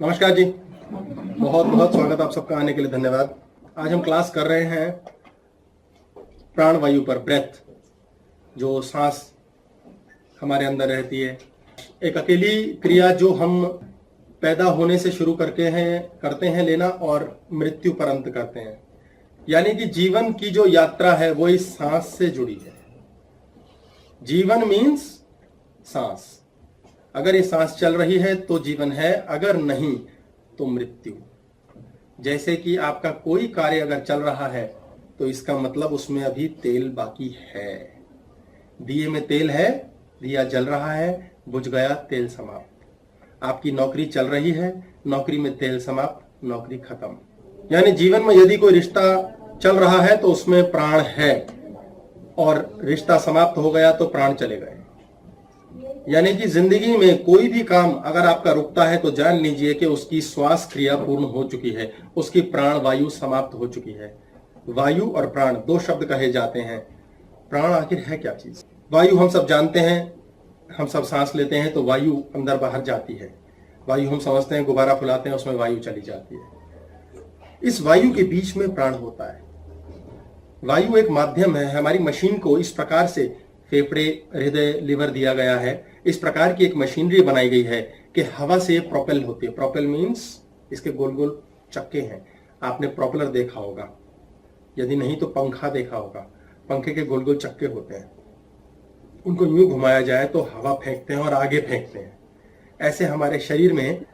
नमस्कार जी, बहुत बहुत स्वागत आप सबका आने के लिए धन्यवाद। आज हम क्लास कर रहे हैं प्राणवायु पर, ब्रेथ, जो सांस हमारे अंदर रहती है। एक अकेली क्रिया जो हम पैदा होने से शुरू करते हैं लेना और मृत्यु पर अंत करते हैं। यानी कि जीवन की जो यात्रा है वो इस सांस से जुड़ी है। जीवन मीन्स सांस। अगर ये सांस चल रही है तो जीवन है, अगर नहीं तो मृत्यु। जैसे कि आपका कोई कार्य अगर चल रहा है तो इसका मतलब उसमें अभी तेल बाकी है। दिए में तेल है, दिया जल रहा है, बुझ गया, तेल समाप्त। आपकी नौकरी चल रही है, नौकरी में तेल समाप्त, नौकरी खत्म। यानी जीवन में यदि कोई रिश्ता चल रहा है तो उसमें प्राण है, और रिश्ता समाप्त हो गया तो प्राण चले गए। यानी कि जिंदगी में कोई भी काम अगर आपका रुकता है तो जान लीजिए कि उसकी श्वास क्रिया पूर्ण हो चुकी है, उसकी प्राण वायु समाप्त हो चुकी है। वायु और प्राण दो शब्द कहे जाते हैं। प्राण आखिर है क्या चीज? वायु हम सब जानते हैं, हम सब सांस लेते हैं तो वायु अंदर बाहर जाती है। वायु हम समझते हैं गुब्बारा फुलाते हैं उसमें वायु चली जाती है। इस वायु के बीच में प्राण होता है। वायु एक माध्यम है। हमारी मशीन को इस प्रकार से फेफड़े, हृदय, लिवर दिया गया है। इस प्रकार की एक मशीनरी बनाई गई है कि हवा से प्रोपेल होती है। प्रोपेल मीन्स इसके गोल गोल चक्के हैं। आपने प्रोपेलर देखा होगा, यदि नहीं तो पंखा देखा होगा। पंखे के गोल गोल चक्के होते हैं, उनको यूं घुमाया जाए तो हवा फेंकते हैं और आगे फेंकते हैं। ऐसे हमारे शरीर में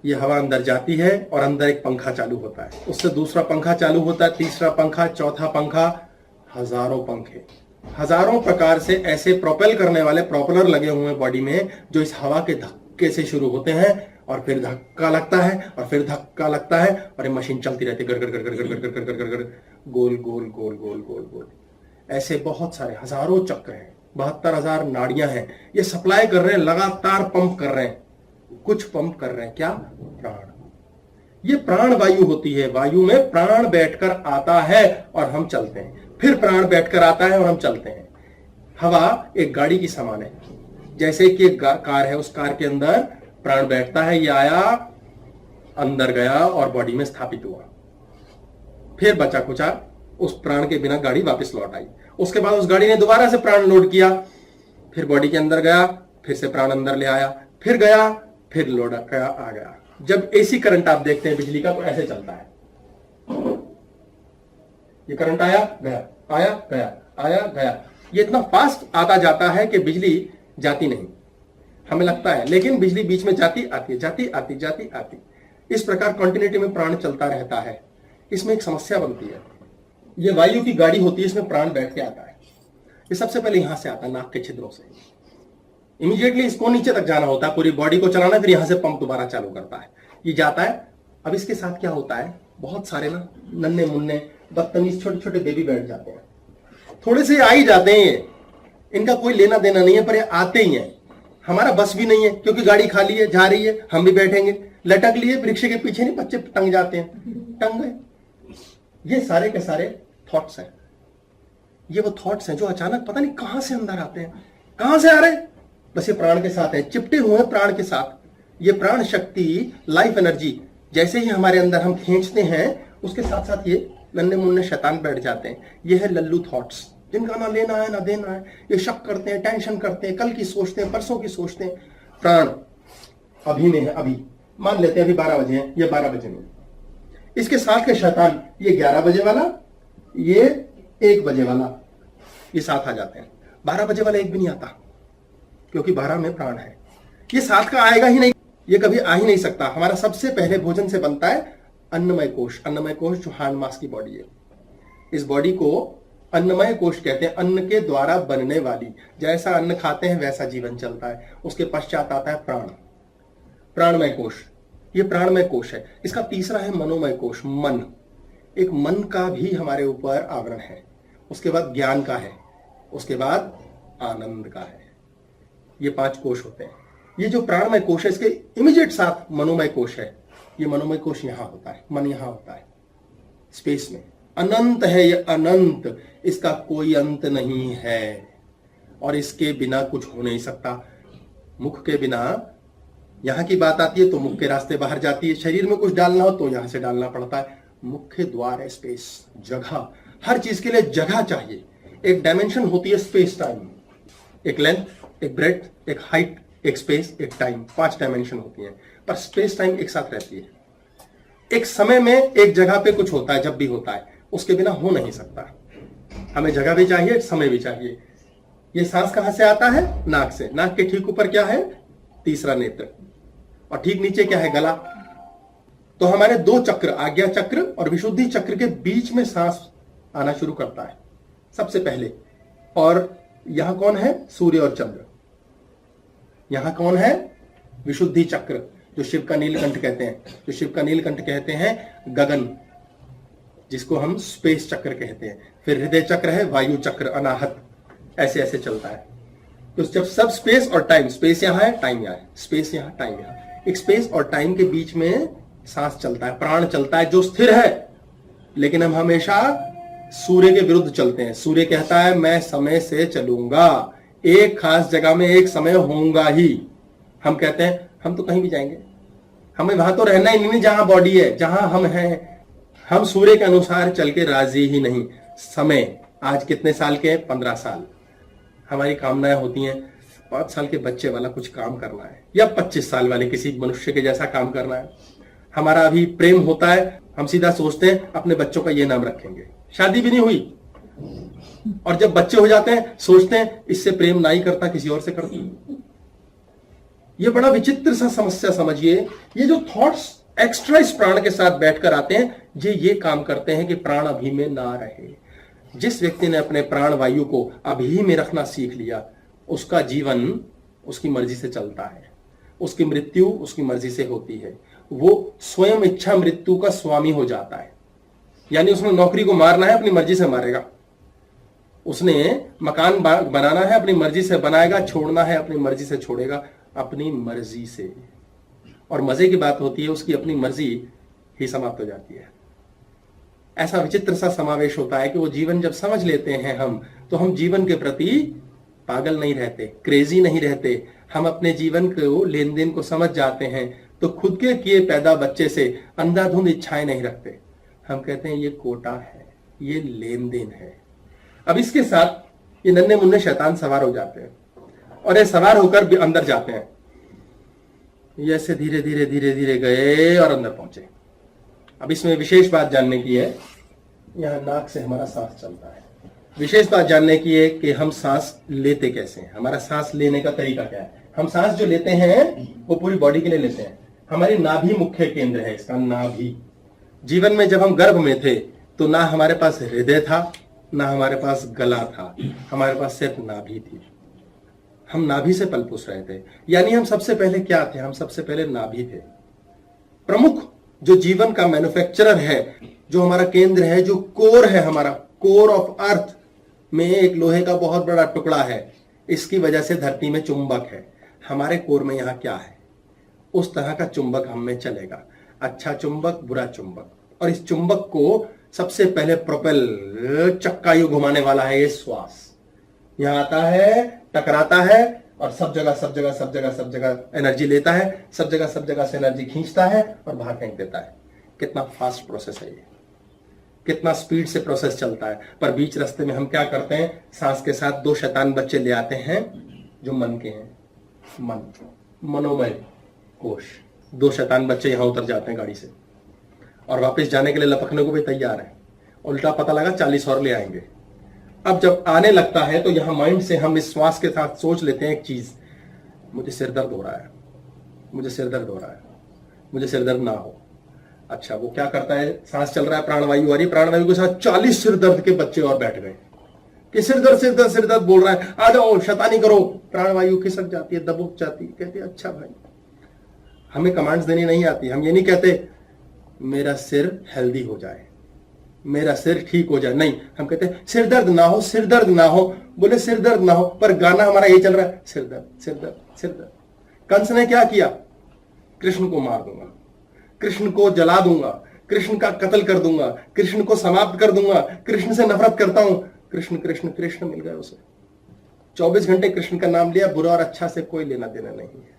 ये हवा अंदर जाती है और अंदर एक पंखा चालू होता है, उससे दूसरा पंखा चालू होता है, तीसरा पंखा, चौथा पंखा, हजारों पंखे, हजारों प्रकार से ऐसे प्रोपेल करने वाले प्रोपेलर लगे हुए हैं बॉडी में, जो इस हवा के धक्के से शुरू होते हैं और फिर धक्का लगता है और फिर धक्का लगता है और ये मशीन चलती रहती है, गड़ गड़ गड़ गड़ गड़ गड़ गड़ गड़ गड़ गड़, गोल गोल गोल गोल गोल गोल। ऐसे बहुत सारे हजारों चक्र हैं, 72,000 नाड़ियां हैं। ये सप्लाई कर रहे हैं, लगातार पंप कर रहे हैं। कुछ पंप कर रहे हैं, क्या? प्राण। ये प्राण वायु होती है। वायु में प्राण बैठकर आता है और हम चलते हैं, फिर प्राण बैठकर आता है और हम चलते हैं। हवा एक गाड़ी की समान है। जैसे कि एक कार है, उस कार के अंदर प्राण बैठता है, ये आया, अंदर गया और बॉडी में स्थापित हुआ, फिर बचा कुचा उस प्राण के बिना गाड़ी वापस लौट आई। उसके बाद उस गाड़ी ने दोबारा से प्राण लोड किया, फिर बॉडी के अंदर गया, फिर से प्राण अंदर ले आया, फिर गया, फिर लोड गया, आ गया। जब एसी करंट आप देखते हैं बिजली का तो ऐसे चलता है। ये करंट आया गया, आया गया, आया गया। ये इतना फास्ट आता जाता है कि बिजली जाती नहीं, हमें लगता है, लेकिन बिजली बीच में जाती आती, जाती आती, जाती आती। इस प्रकार कंटिन्यूटी में प्राण चलता रहता है। इसमें एक समस्या बनती है। ये वायु की गाड़ी होती है, इसमें प्राण बैठ के आता है। ये सबसे पहले यहां से आता है, नाक के छिद्रों से। इमीडिएटली इसको नीचे तक जाना होता है, पूरी बॉडी को चलाना, फिर यहां से पंप दोबारा चालू करता है, ये जाता है। अब इसके साथ क्या होता है, बहुत सारे ना नन्हे मुन्ने बदतमीज छोटे छोटे बेबी बैठ जाते हैं। थोड़े से आ ही जाते हैं, ये इनका कोई लेना देना नहीं है, पर ये आते ही हैं। हमारा बस भी नहीं है, क्योंकि गाड़ी खाली है, जा रही है, हम भी बैठेंगे। लटक लिए रिक्शे के पीछे, नहीं बच्चे टंग जाते हैं, टंग गए। ये सारे के सारे थॉट्स हैं। ये वो थॉट्स हैं जो अचानक पता नहीं कहां से अंदर आते हैं। कहां से आ रहे हैं? बस ये प्राण के साथ है, चिपटे हुए हैं प्राण के साथ। ये प्राण शक्ति, लाइफ एनर्जी, जैसे ही हमारे अंदर हम खींचते हैं, उसके साथ साथ ये नन्हे मुन्ने शैतान बैठ जाते हैं। ये है लल्लू थॉट्स, जिनका ना लेना है ना देना है। ये शक करते हैं, टेंशन करते हैं, कल की सोचते हैं, परसों की सोचते हैं। प्राण अभी में है, अभी मान लेते हैं अभी 12 बजे हैं, ये 12 बजे में। इसके साथ के शैतान, ये 11 बजे वाला, ये 1 बजे वाला, ये साथ आ जाते हैं। 12 बजे वाला एक भी नहीं आता, क्योंकि 12 में प्राण है। ये साथ का आएगा ही नहीं, ये कभी आ ही नहीं सकता। हमारा सबसे पहले भोजन से बनता है अन्नमय कोश। अन्नमय कोश जो हांड मास की बॉडी है, इस बॉडी को अन्नमय कोश कहते हैं। अन्न के द्वारा बनने वाली, जैसा अन्न खाते हैं वैसा जीवन चलता है। उसके पश्चात आता है प्राण, प्राणमय कोश। ये प्राणमय कोश है। इसका तीसरा है मनोमय कोश, मन। एक मन का भी हमारे ऊपर आवरण है। उसके बाद ज्ञान का है, उसके बाद आनंद का है। ये 5 कोश होते हैं। ये जो प्राणमय कोश है, इसके इमीडिएट साथ मनोमय कोश है। ये मनोमय कोश यहां होता है, मन यहां होता है, स्पेस में। अनंत है ये, अनंत, इसका कोई अंत नहीं है और इसके बिना कुछ हो नहीं सकता। मुख के बिना यहाँ की बात आती है तो मुख के रास्ते बाहर जाती है। शरीर में कुछ डालना हो तो यहां से डालना पड़ता है। मुख्य द्वार है स्पेस, जगह। हर चीज के लिए जगह चाहिए। एक डायमेंशन होती है स्पेस टाइम, एक लेंथ, एक ब्रेथ, एक हाइट, एक स्पेस, एक टाइम, 5 डायमेंशन होती हैं। पर स्पेस टाइम एक साथ रहती है। एक समय में एक जगह पे कुछ होता है, जब भी होता है, उसके बिना हो नहीं सकता। हमें जगह भी चाहिए, समय भी चाहिए। ये सांस कहां से आता है? नाक से। नाक के ठीक ऊपर क्या है? तीसरा नेत्र। और ठीक नीचे क्या है? गला। तो हमारे 2 चक्र, आज्ञा चक्र और विशुद्धि चक्र के बीच में सांस आना शुरू करता है सबसे पहले। और यहां कौन है? सूर्य और चंद्र। यहां कौन है? विशुद्धि चक्र, जो शिव का नीलकंठ कहते हैं। जो शिव का नीलकंठ कहते हैं गगन, जिसको हम स्पेस चक्र कहते हैं। फिर हृदय चक्र है, वायु चक्र, अनाहत। ऐसे ऐसे चलता है। तो जब सब स्पेस और टाइम, स्पेस यहां है, टाइम यहां है, स्पेस यहां, टाइम यहां, एक स्पेस और टाइम के बीच में सांस चलता है, प्राण चलता है, जो स्थिर है। लेकिन हम हमेशा सूर्य के विरुद्ध चलते हैं। सूर्य कहता है मैं समय से चलूंगा, एक खास जगह में एक समय होऊंगा ही। हम कहते हैं हम तो कहीं भी जाएंगे, हमें वहां तो रहना ही नहीं जहां बॉडी है, जहां हम हैं। हम सूर्य के अनुसार चल के राजी ही नहीं। समय आज कितने साल के? 15 साल। हमारी कामनाएं होती हैं 5 साल के बच्चे वाला कुछ काम करना है, या 25 साल वाले किसी मनुष्य के जैसा काम करना है। हमारा अभी प्रेम होता है, हम सीधा सोचते हैं अपने बच्चों का ये नाम रखेंगे। शादी भी नहीं हुई, और जब बच्चे हो जाते हैं सोचते हैं इससे प्रेम ना ही करता, किसी और से करता। ये बड़ा विचित्र सा समस्या समझिए। ये जो थॉट्स एक्स्ट्रा इस प्राण के साथ बैठकर आते हैं, ये काम करते हैं कि प्राण अभी में ना रहे। जिस व्यक्ति ने अपने प्राण वायु को अभी में रखना सीख लिया, उसका जीवन उसकी मर्जी से चलता है, उसकी मृत्यु उसकी मर्जी से होती है। वो स्वयं इच्छा मृत्यु का स्वामी हो जाता है। यानी उसने नौकरी को मारना है, अपनी मर्जी से मारेगा। उसने मकान बनाना है, अपनी मर्जी से बनाएगा। छोड़ना है, अपनी मर्जी से छोड़ेगा, अपनी मर्जी से। और मजे की बात होती है उसकी अपनी मर्जी ही समाप्त हो जाती है। ऐसा विचित्र सा समावेश होता है कि वो जीवन जब समझ लेते हैं हम, तो हम जीवन के प्रति पागल नहीं रहते, क्रेजी नहीं रहते। हम अपने जीवन को, लेन देन को समझ जाते हैं, तो खुद के किए पैदा बच्चे से अंधाधुंध इच्छाएं नहीं रखते। हम कहते हैं ये कोटा है, ये लेन देन है। अब इसके साथ ये नन्हे मुन्ने शैतान सवार हो जाते हैं, और ये सवार होकर भी अंदर जाते हैं। ये ऐसे धीरे धीरे धीरे धीरे गए और अंदर पहुंचे। अब इसमें विशेष बात जानने की है, यहां नाक से हमारा सांस चलता है। विशेष बात जानने की है कि हम सांस लेते कैसे हैं, हमारा सांस लेने का तरीका क्या है। हम सांस जो लेते हैं वो पूरी बॉडी के लिए लेते हैं। हमारी नाभि मुख्य केंद्र है इसका, नाभि। जीवन में जब हम गर्भ में थे तो ना हमारे पास हृदय था, ना हमारे पास गला था, हमारे पास सिर्फ नाभि थी। हम नाभि से पल पुस रहे थे। यानी हम सबसे पहले क्या थे? हम सबसे पहले नाभि थे। प्रमुख जो जीवन का मैन्युफैक्चरर है, जो हमारा केंद्र है, जो कोर है, हमारा कोर ऑफ अर्थ में एक लोहे का बहुत बड़ा टुकड़ा है। इसकी वजह से धरती में चुंबक है। हमारे कोर में यहां क्या है? उस तरह का चुंबक हम में चलेगा। अच्छा चुंबक, बुरा चुंबक। और इस चुंबक को सबसे पहले प्रोपेल चक्का यू घुमाने वाला है ये श्वास। यहां आता है, टकराता है, और सब जगह एनर्जी लेता है, सब जगह से एनर्जी खींचता है और बाहर फेंक देता है। कितना फास्ट प्रोसेस है ये, कितना स्पीड से प्रोसेस चलता है। पर बीच रास्ते में हम क्या करते हैं? सांस के साथ 2 शैतान बच्चे ले आते हैं जो मन के हैं। मन, मनोमय कोश। 2 शैतान बच्चे यहां उतर जाते हैं गाड़ी से, और वापस जाने के लिए लपकने को भी तैयार है। उल्टा पता लगा 40 और ले आएंगे। अब जब आने लगता है तो यहां माइंड से हम इस श्वास के साथ सोच लेते हैं एक चीज, मुझे सिर दर्द हो रहा है, मुझे सिर दर्द हो रहा है, मुझे सिर दर्द ना हो। अच्छा, वो क्या करता है? सांस चल रहा है, प्राणवायु आ रही, प्राणवायु के साथ 40 सिर दर्द के बच्चे और बैठ गए कि सिर दर्द बोल रहा है, आ जाओ शैतानी करो। प्राणवायु खिसक जाती है, दबुक जाती है। कहते हैं अच्छा भाई, हमें कमांड्स देनी नहीं आती। हम ये नहीं कहते मेरा सिर हेल्दी हो जाए, मेरा सिर ठीक हो जाए। नहीं, हम कहते हैं सिर दर्द ना हो, सिर दर्द ना हो। बोले सिर दर्द ना हो, पर गाना हमारा ये चल रहा है, सिर दर्द सिर दर्द सिर दर्द। कंस ने क्या किया? कृष्ण को मार दूंगा, कृष्ण को जला दूंगा, कृष्ण का कत्ल कर दूंगा, कृष्ण को समाप्त कर दूंगा, कृष्ण से नफरत करता हूं। कृष्ण कृष्ण कृष्ण मिल गया उसे। 24 घंटे कृष्ण का नाम लिया, बुरा और अच्छा से कोई लेना देना नहीं है।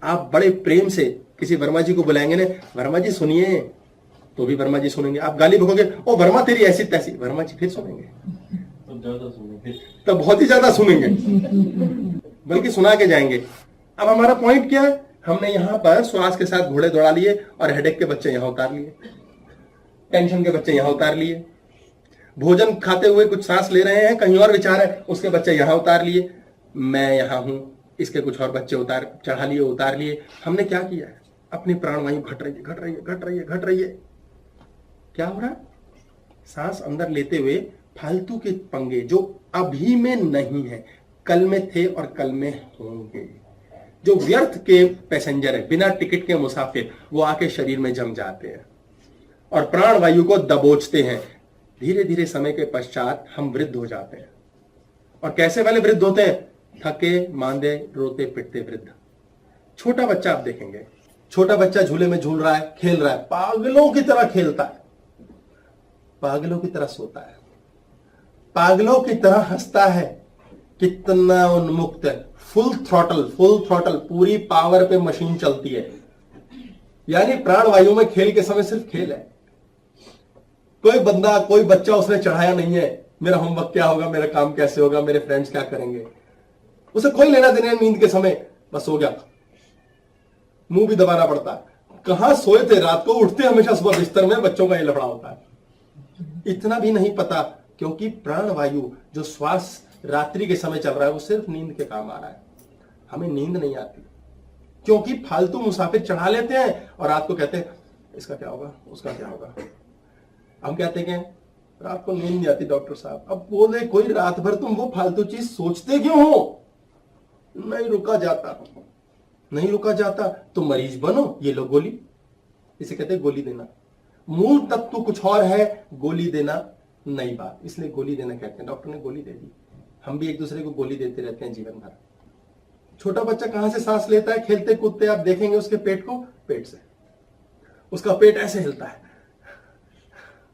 आप बड़े प्रेम से किसी वर्मा जी को बुलाएंगे ना, वर्मा जी सुनिए, तो भी वर्मा जी सुनेंगे। आप गाली भोगोगे, ओ वर्मा तेरी ऐसी तैसी, वर्मा जी फिर सुनेंगे, तो ज्यादा सुनेंगे, तो बहुत ही ज्यादा सुनेंगे, बल्कि सुना के जाएंगे। अब हमारा पॉइंट क्या है, हमने यहां पर श्वास के साथ घोड़े दौड़ा लिए और हेडेक के बच्चे यहां उतार लिए, टेंशन के बच्चे यहां उतार लिए, भोजन खाते हुए कुछ सांस ले रहे हैं, कहीं और विचार है, उसके बच्चे यहां उतार लिए, मैं यहां हूं, इसके कुछ और बच्चे उतार चढ़ा लिए, उतार लिए। हमने क्या किया है, अपनी प्राणवायु घट रही है, घट रही है, घट रही है, घट रही है। क्या हो रहा है, सांस अंदर लेते हुए फालतू के पंगे जो अभी में नहीं है, कल में थे और कल में होंगे, जो व्यर्थ के पैसेंजर है, बिना टिकट के मुसाफिर, वो आके शरीर में जम जाते हैं और प्राणवायु को दबोचते हैं। धीरे धीरे समय के पश्चात हम वृद्ध हो जाते हैं। और कैसे वाले वृद्ध होते हैं, थके मांदे रोते पिटते वृद्ध। छोटा बच्चा आप देखेंगे, छोटा बच्चा झूले में झूल रहा है, खेल रहा है, पागलों की तरह खेलता है, पागलों की तरह सोता है, पागलों की तरह हंसता है, कितना उन्मुक्त है, फुल थ्रॉटल, पूरी पावर पे मशीन चलती है। यानी प्राणवायु में खेल के समय सिर्फ खेल है। कोई बंदा, कोई बच्चा उसने चढ़ाया नहीं है, मेरा होमवर्क क्या होगा, मेरा काम कैसे होगा, मेरे फ्रेंड्स क्या करेंगे, उसे कोई लेना देना नींद के समय, बस हो गया, मुंह भी दबाना पड़ता है। कहां सोए थे रात को, उठते हमेशा सुबह बिस्तर में, बच्चों का ये लफड़ा होता है। इतना भी नहीं पता, क्योंकि प्राणवायु जो श्वास रात्रि के समय चल रहा है वो सिर्फ नींद के काम आ रहा है। हमें नींद नहीं आती, क्योंकि फालतू मुसाफिर चढ़ा लेते हैं और रात को कहते हैं इसका क्या होगा, उसका क्या होगा। हम कहते हैं रात को नींद नहीं आती डॉक्टर साहब। अब बोले कोई, रात भर तुम वो फालतू चीज सोचते क्यों हो। नहीं रुका जाता, नहीं रुका जाता तो मरीज बनो, ये लो गोली, इसे कहते हैं गोली देना। मूल तत्व कुछ और है, गोली देना नई बात, इसलिए गोली देना कहते हैं। डॉक्टर ने गोली दे दी, हम भी एक दूसरे को गोली देते रहते हैं जीवन भर। छोटा बच्चा कहां से सांस लेता है, खेलते कूदते आप देखेंगे उसके पेट को, पेट से। उसका पेट ऐसे हिलता है,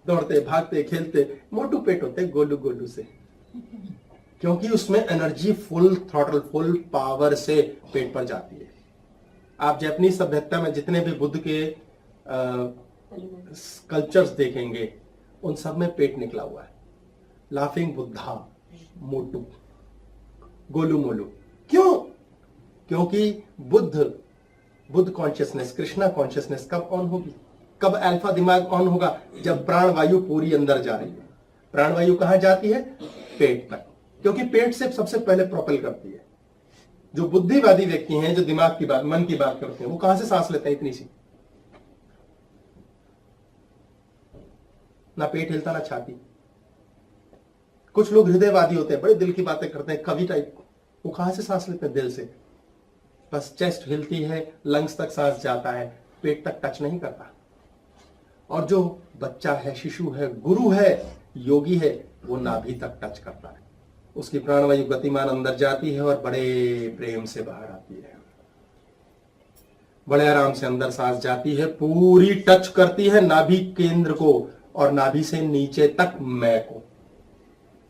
दौड़ते भागते खेलते, मोटू पेट होते हैं गोलू गोलू से, क्योंकि उसमें energy full throttle, full power से पेट पर जाती है। आप जापानीज सभ्यता में जितने भी बुद्ध के स्कल्पचर्स देखेंगे, उन सब में पेट निकला हुआ है। लाफिंग बुद्धा, मोटू, गोलू मोलू। क्यों? क्योंकि बुद्ध कॉन्शियसनेस, कृष्णा कॉन्शियसनेस कब ऑन होगी, कब अल्फा दिमाग ऑन होगा, जब प्राणवायु पूरी अंदर जा रही है। प्राणवायु कहां जाती है, पेट तक, क्योंकि पेट से सबसे पहले प्रोपेल करती है। जो बुद्धिवादी व्यक्ति हैं, जो दिमाग की बात, मन की बात करते हैं, वो कहां से सांस लेते हैं, इतनी सी, ना पेट हिलता ना छाती। कुछ लोग हृदयवादी होते हैं, बड़े दिल की बातें करते हैं, कवि टाइप, वो कहां से सांस लेते हैं, दिल से। बस चेस्ट हिलती है, लंग्स तक सांस जाता है, पेट तक टच नहीं करता। और जो बच्चा है, शिशु है, गुरु है, योगी है, वो नाभि तक टच करता है। उसकी प्राणवायु गतिमान अंदर जाती है और बड़े प्रेम से बाहर आती है, बड़े आराम से अंदर सांस जाती है, पूरी टच करती है नाभि केंद्र को और नाभि से नीचे तक मैं को।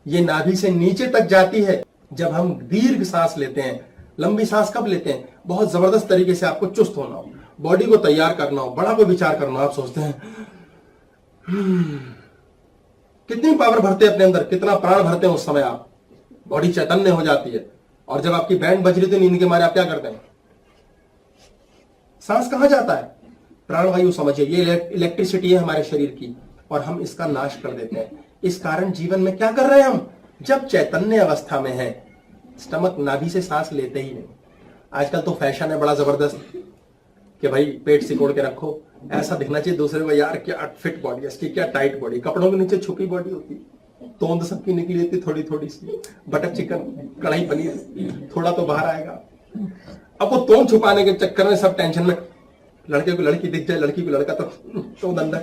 ये नाभि से नीचे तक जाती है जब हम दीर्घ सांस लेते हैं। लंबी सांस कब लेते हैं, बहुत जबरदस्त तरीके से आपको चुस्त होना हो, बॉडी को तैयार करना हो, बड़ा कोई विचार करना हो, आप सोचते हैं कितनी पावर भरते हैं अपने अंदर, कितना प्राण भरते हैं उस समय आप, बॉडी चैतन्य हो जाती है। और जब आपकी बैंड बज रही थी नींद के मारे, आप क्या करते हैं, सांस कहां जाता है, प्राणवायु समझिए, ये इलेक्ट्रिसिटी है हमारे शरीर की और हम इसका नाश कर देते हैं। इस कारण जीवन में क्या कर रहे हैं हम, जब चैतन्य अवस्था में है, स्टमक, नाभि से सांस लेते ही नहीं। आजकल तो फैशन है बड़ा जबरदस्त कि भाई पेट सिकोड़ के रखो, ऐसा दिखना चाहिए दूसरे को, यार क्या फिट बॉडी है इसकी, क्या टाइट बॉडी, कपड़ों के नीचे छुपी बॉडी होती, तोंद सबकी निकली होती थोड़ी थोड़ी सी, बटर चिकन, कढ़ाई पनीर थोड़ा तो बाहर आएगा। अब वो तोंद छुपाने के चक्कर में सब टेंशन में, लड़के को लड़की दिख जाए, लड़की को लड़का, तो अंदर।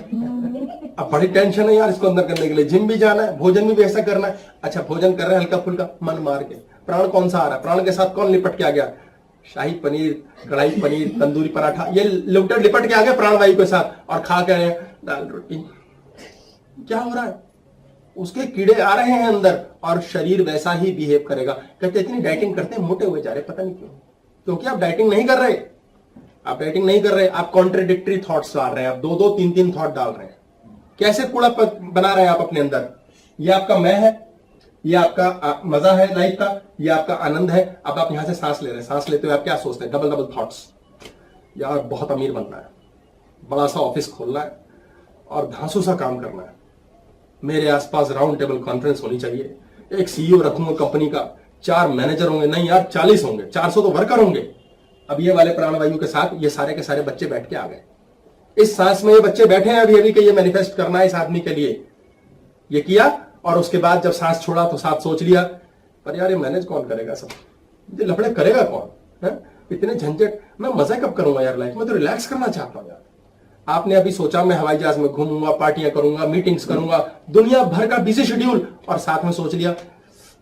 अब बड़ी टेंशन है यार इसको अंदर करने के लिए, जिम भी जाना है, भोजन भी वैसा करना है। अच्छा भोजन कर रहे हैं हल्का फुल्का, मन मार के, प्राण कौन सा आ रहा है, प्राण के साथ कौन लिपट के आ गया, शाही पनीर, कढ़ाई पनीर, तंदूरी पराठा, ये लिपट के आ गया प्राणवायु के साथ, और खा के आए दाल रोटी। क्या हो रहा है, उसके कीड़े आ रहे हैं अंदर और शरीर वैसा ही बिहेव करेगा। कहते इतनी डाइटिंग करते हैं, मोटे हुए जा रहे, पता नहीं क्यों, क्योंकि आप डाइटिंग नहीं कर रहे, आप राइटिंग नहीं कर रहे, आप कॉन्ट्रडिक्टरी थॉट्स डाल रहे हैं, आप दो दो तीन तीन थॉट डाल रहे हैं। कैसे कूड़ा बना रहे हैं आप अपने अंदर? ये आपका मैं है, ये आपका मजा है लाइफ का, ये आपका आनंद है। अब आप यहां से सांस ले रहे हैं, सांस लेते हुए आप क्या सोचते हैं? डबल डबल थॉट्स, यार बहुत अमीर बनना है, बड़ा सा ऑफिस खोलना है और धांसू सा काम करना है, मेरे आसपास राउंड टेबल कॉन्फ्रेंस होनी चाहिए, एक सीईओ रखूंगा कंपनी का, 4 मैनेजर होंगे, नहीं यार 40 होंगे, 400 तो वर्कर होंगे। अब ये वाले प्राणवायु के साथ ये सारे के सारे बच्चे बैठ के आ गए। इस सांस में ये बच्चे बैठे हैं अभी अभी कि ये मैनिफेस्ट करना है इस आदमी के लिए, ये किया। और उसके बाद जब सांस छोड़ा तो साथ सोच लिया, पर यार ये मैनेज कौन करेगा, सब ये लफड़े करेगा कौन है, इतने झंझट, मैं मजा कब करूंगा यार लाइफ में, तो रिलैक्स करना चाहता हूं यार। आपने अभी सोचा मैं हवाई जहाज में घूमूंगा, पार्टियां करूंगा, मीटिंग्स करूंगा, दुनिया भर का बिजी शेड्यूल, और साथ में सोच लिया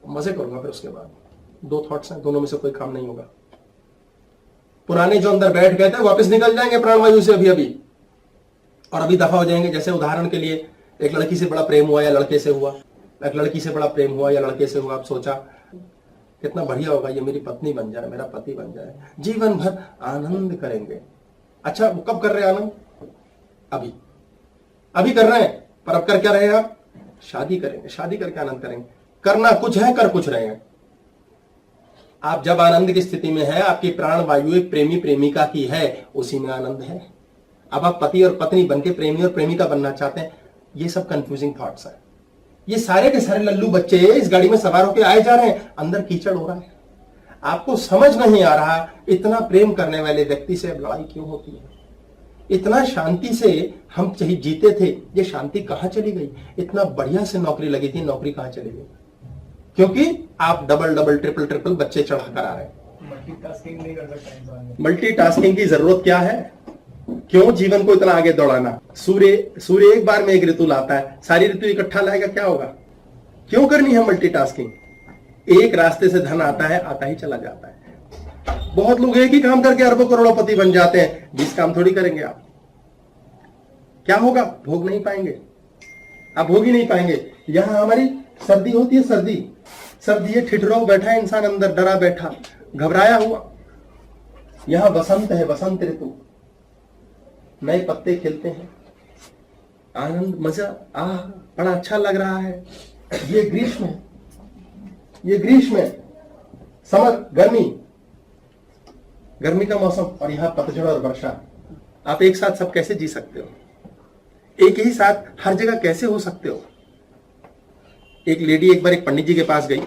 मजे करूंगा। फिर उसके बाद 2 थॉट्स हैं, दोनों में से कोई काम नहीं होगा। पुराने जो अंदर बैठ गए थे वापस निकल जाएंगे प्राणवायु से अभी अभी, और अभी दफा हो जाएंगे। जैसे उदाहरण के लिए एक लड़की से बड़ा प्रेम हुआ या लड़के से हुआ, एक लड़की से बड़ा प्रेम हुआ या लड़के से हुआ, आप सोचा कितना बढ़िया होगा ये मेरी पत्नी बन जाए, मेरा पति बन जाए, जीवन भर आनंद करेंगे। अच्छा वो कब कर रहे हैं आनंद? अभी अभी कर रहे हैं, पर अब कर क्या रहे हैं आप? शादी करेंगे, शादी करके आनंद करेंगे। करना कुछ है, कर कुछ रहे हैं। आप जब आनंद की स्थिति में है, आपकी प्राण वायु एक प्रेमी प्रेमिका की है, उसी में आनंद है। अब आप पति और पत्नी बनके प्रेमी और प्रेमिका बनना चाहते हैं, ये सब कंफ्यूजिंग थॉट्स है। ये सारे के सारे लल्लू बच्चे इस गाड़ी में सवार होकर आए जा रहे हैं, अंदर कीचड़ हो रहा है। आपको समझ नहीं आ रहा इतना प्रेम करने वाले व्यक्ति से अब लड़ाई क्यों होती है, इतना शांति से हम चाहे जीते थे, ये शांति कहां चली गई? इतना बढ़िया से नौकरी लगी थी, नौकरी कहां चली गई? क्योंकि आप डबल डबल ट्रिपल ट्रिपल बच्चे चढ़ा कर आ रहे हैं। मल्टीटास्किंग नहीं कर सकता इंसान। मल्टीटास्किंग की जरूरत क्या है? क्यों जीवन को इतना आगे दौड़ाना? सूर्य एक बार में एक ऋतु लाता है, सारी ऋतु इकट्ठा लाएगा, क्या होगा? क्यों करनी है मल्टीटास्किंग? एक रास्ते से धन आता है, आता ही चला जाता है। बहुत लोग एक ही काम करके अरबों करोड़पति बन जाते हैं, 20 काम थोड़ी करेंगे आप। क्या होगा? भोग नहीं पाएंगे, आप भोग ही नहीं पाएंगे। यहां हमारी सर्दी होती है, सर्दी है, ठिठुरा बैठा है इंसान अंदर, डरा बैठा, घबराया हुआ। यहां बसंत है, बसंत ऋतु, नए पत्ते खिलते हैं, आनंद, मजा, बड़ा अच्छा लग रहा है। ये ग्रीष्म है, ये ग्रीष्म है, समर, गर्मी का मौसम, और यहां पतझड़ और वर्षा। आप एक साथ सब कैसे जी सकते हो? एक ही साथ हर जगह कैसे हो सकते हो? एक लेडी एक बार एक पंडित जी के पास गई,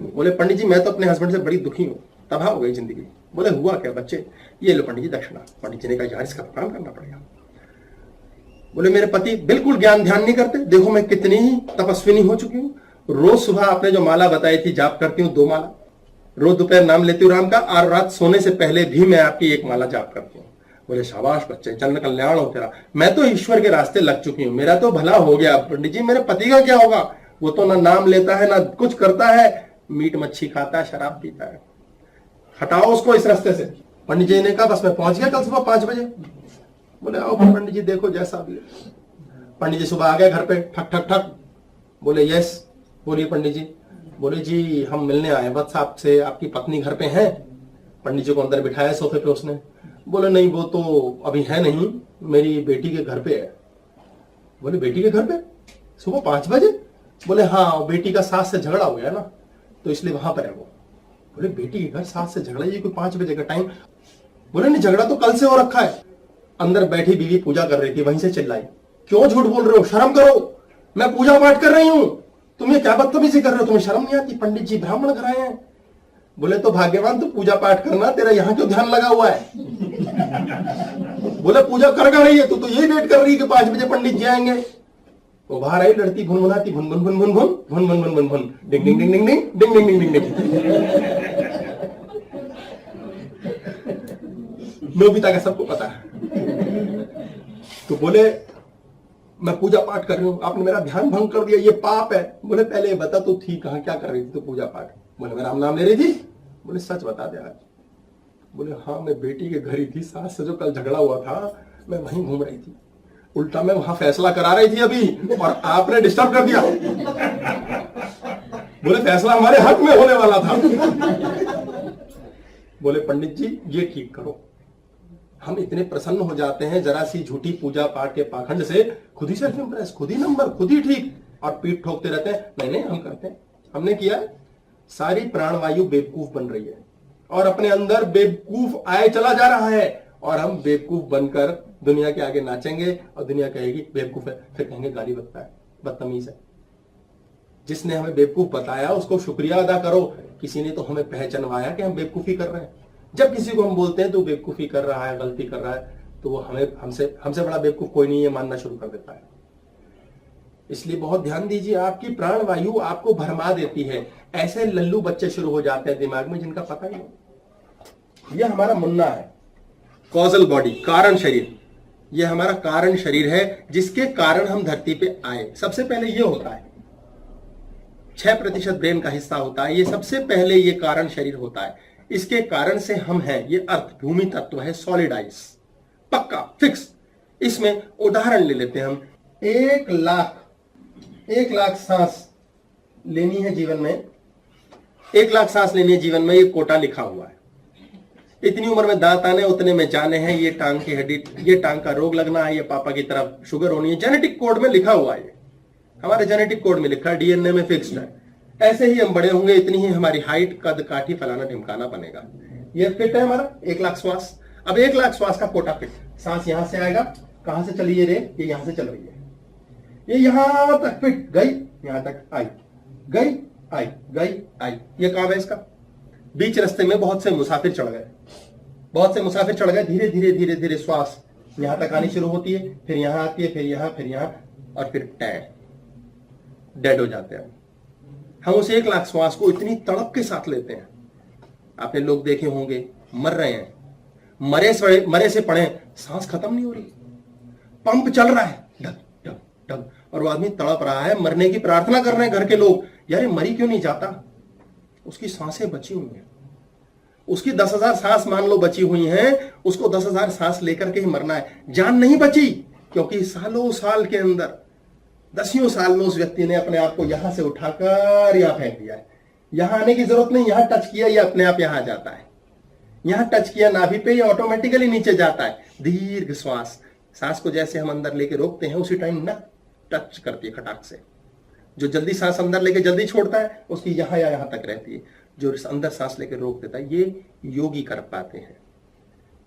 बोले पंडित जी मैं तो अपने हस्बैंड से बड़ी दुखी हूं, तबाह हो गई जिंदगी। बोले हुआ क्या बच्चे? ये लो पंडित जी दक्षिणा। पंडित जी ने कहा यार इसका काम करना पड़ेगा। बोले मेरे पति बिल्कुल ज्ञान ध्यान नहीं करते, देखो मैं कितनी ही तपस्विनी हो चुकी हूँ, रोज सुबह आपने जो माला बताई थी जाप करती हूँ 2 माला, रोज दोपहर नाम लेती हूँ राम का, और रात सोने से पहले भी मैं आपकी 1 माला जाप करती हूँ। बोले शाबाश बच्चे, जन्म कल्याण हो तेरा, मैं तो ईश्वर के रास्ते लग चुकी हूँ, मेरा तो भला हो गया। पंडित जी मेरे पति का क्या होगा? वो तो ना नाम लेता है ना कुछ करता है, मीट मच्छी खाता है, शराब पीता है, हटाओ उसको इस रास्ते से। पंडित जी ने कहा बस मैं पहुंच गया कल सुबह 5 बजे। बोले आओ पंडित जी देखो जैसा भी है। पंडित जी सुबह आ गए घर पे, ठक ठक ठक। बोले यस, बोलिए पंडित जी। बोले जी हम मिलने आए वत्स आपसे, आपकी पत्नी घर पे है? पंडित जी को अंदर बिठाया सोफे पे उसने। बोले नहीं वो तो अभी है नहीं, मेरी बेटी के घर पे है। बोले बेटी के घर पे सुबह 5 बजे? बोले हाँ, बेटी का सास से झगड़ा हो गया ना, तो इसलिए वहां पर है वो। बोले बेटी के घर सास से झगड़ा, ये कोई 5 बजे का टाइम? बोले नहीं झगड़ा तो कल से हो रखा है। अंदर बैठी बीवी पूजा कर रही थी, वहीं से चिल्लाई क्यों झूठ बोल रहे हो, शर्म करो, मैं पूजा पाठ कर रही हूं, तुम ये क्या बदतमीजी कर रहे हो, तुम्हें शर्म नहीं आती? पंडित जी ब्राह्मण घर आए हैं। बोले तो भाग्यवान तू पूजा पाठ करना, तेरा यहां क्यों ध्यान लगा हुआ है? बोले पूजा कर रही है, तू तो यही वेट कर रही है कि 5 बजे पंडित जी आएंगे। वो बाहर आई लड़ती, भुनभुनाती, भुन भुन भुन भुन भुन भुन भुन भुन भुन भुन, डिंग डिंग डिंग डिंग डिंग डिंग डिंग डिंग डिंग। नोबिता का सबको पता है। तो बोले मैं पूजा पाठ कर रही हूं, आपने मेरा ध्यान भंग कर दिया, ये पाप है। बोले पहले ये बता तू थी कहां, क्या कर रही थी तो पूजा पाठ? बोले मैं राम नाम ले रही थी। बोले सच बता दे आज। बोले हाँ मैं बेटी के घर ही थी, सास से जो कल झगड़ा हुआ था मैं वहीं घूम रही थी, उल्टा मैं वहां फैसला करा रही थी अभी, और आपने डिस्टर्ब कर दिया। बोले फैसला हमारे हक में होने वाला था। बोले पंडित जी ये ठीक करो, हम इतने प्रसन्न हो जाते हैं जरा सी झूठी पूजा पाठ के पाखंड से, खुद ही सेल्फ इंप्रेस, खुद ही नंबर, खुद ही ठीक, और पीठ ठोकते रहते हैं, नहीं नहीं हम करते हैं, हमने किया है। सारी प्राणवायु बेवकूफ बन रही है और अपने अंदर बेवकूफ आए चला जा रहा है, और हम बेवकूफ बनकर दुनिया के आगे नाचेंगे और दुनिया कहेगी बेवकूफ है, फिर कहेंगे गाली बकता है, बदतमीज है। जिसने हमें बेवकूफ बताया उसको शुक्रिया अदा करो, किसी ने तो हमें पहचानवाया कि हम बेवकूफी कर रहे हैं। जब किसी को हम बोलते हैं तो बेवकूफी कर रहा है, गलती कर रहा है, तो वो हमसे बड़ा बेवकूफ कोई नहीं है मानना शुरू कर देता है। इसलिए बहुत ध्यान दीजिए, आपकी प्राणवायु आपको भरमा देती है। ऐसे लल्लू बच्चे शुरू हो जाते हैं दिमाग में जिनका पता ही नहीं। यह हमारा मुन्ना है, कॉजल बॉडी, कारण शरीर। यह हमारा कारण शरीर है जिसके कारण हम धरती पे आए। सबसे पहले यह होता है, 6% ब्रेन का हिस्सा होता है, ये सबसे पहले ये कारण शरीर होता है। इसके कारण से हम हैं, ये अर्थ भूमि तत्व है, सॉलिड आइस, पक्का फिक्स। इसमें उदाहरण ले लेते हैं हम। 1 लाख सांस लेनी है जीवन में, 1 लाख सांस लेनी है जीवन में, ये कोटा लिखा हुआ है। इतनी उम्र में दांत आने उतने में जाने हैं, ये टांग की हड्डी, ये टांग का रोग लगना है, ये पापा की तरफ शुगर होनी है, जेनेटिक कोड में लिखा हुआ है। हमारे जेनेटिक कोड में लिखा है, डीएनए में फिक्स्ड है। ऐसे ही हम बड़े होंगे, इतनी ही हमारी हाइट, कद काठी, फलाना ढिमकाना बनेगा। ये फिट है हमारा 1 लाख श्वास। अब 1 लाख श्वास का कोटा फिट, सांस यहां से आएगा, कहां से चली ये रे, ये यहां से चल रही है, ये यहां तक फिट गई, यहां तक आई, गई आई, गई आई। ये काम है इसका। बीच रास्ते में बहुत से मुसाफिर चढ़ गए, धीरे धीरे धीरे धीरे श्वास यहां तक आनी शुरू होती है, फिर यहां आती है, फिर यहां, और फिर डेड हो जाते हैं। हम उस 1 लाख श्वास को इतनी तड़प के साथ लेते हैं। आपने लोग देखे होंगे मर रहे हैं, मरे से पड़े, सांस खत्म नहीं हो रही, पंप चल रहा है ढक ढक ढक, और वो आदमी तड़प रहा है, मरने की प्रार्थना कर रहे हैं घर के लोग, यार मरी क्यों नहीं जाता। उसकी सांसें बची हुई हैं, उसकी 10,000 सांस मान लो बची हुई हैं, उसको 10,000 सांस लेकर के ही मरना है। जान नहीं बची, क्योंकि सालों साल के अंदर, 10 साल में उस व्यक्ति ने अपने आप को यहां से उठाकर यहां फेंक दिया है। यहां आने की जरूरत नहीं, यहां टच किया, ये अपने आप यहां आ जाता है। यहां टच किया नाभि पे, ये ऑटोमेटिकली नीचे जाता है। दीर्घ श्वास, सांस को जैसे हम अंदर लेके रोकते हैं, उसी टाइम ना टच करती है खटाक से। जो जल्दी सांस अंदर लेके जल्दी छोड़ता है, उसकी यहां या यहां तक रहती है। जो अंदर सांस लेके रोक देता है, ये योगी कर पाते हैं।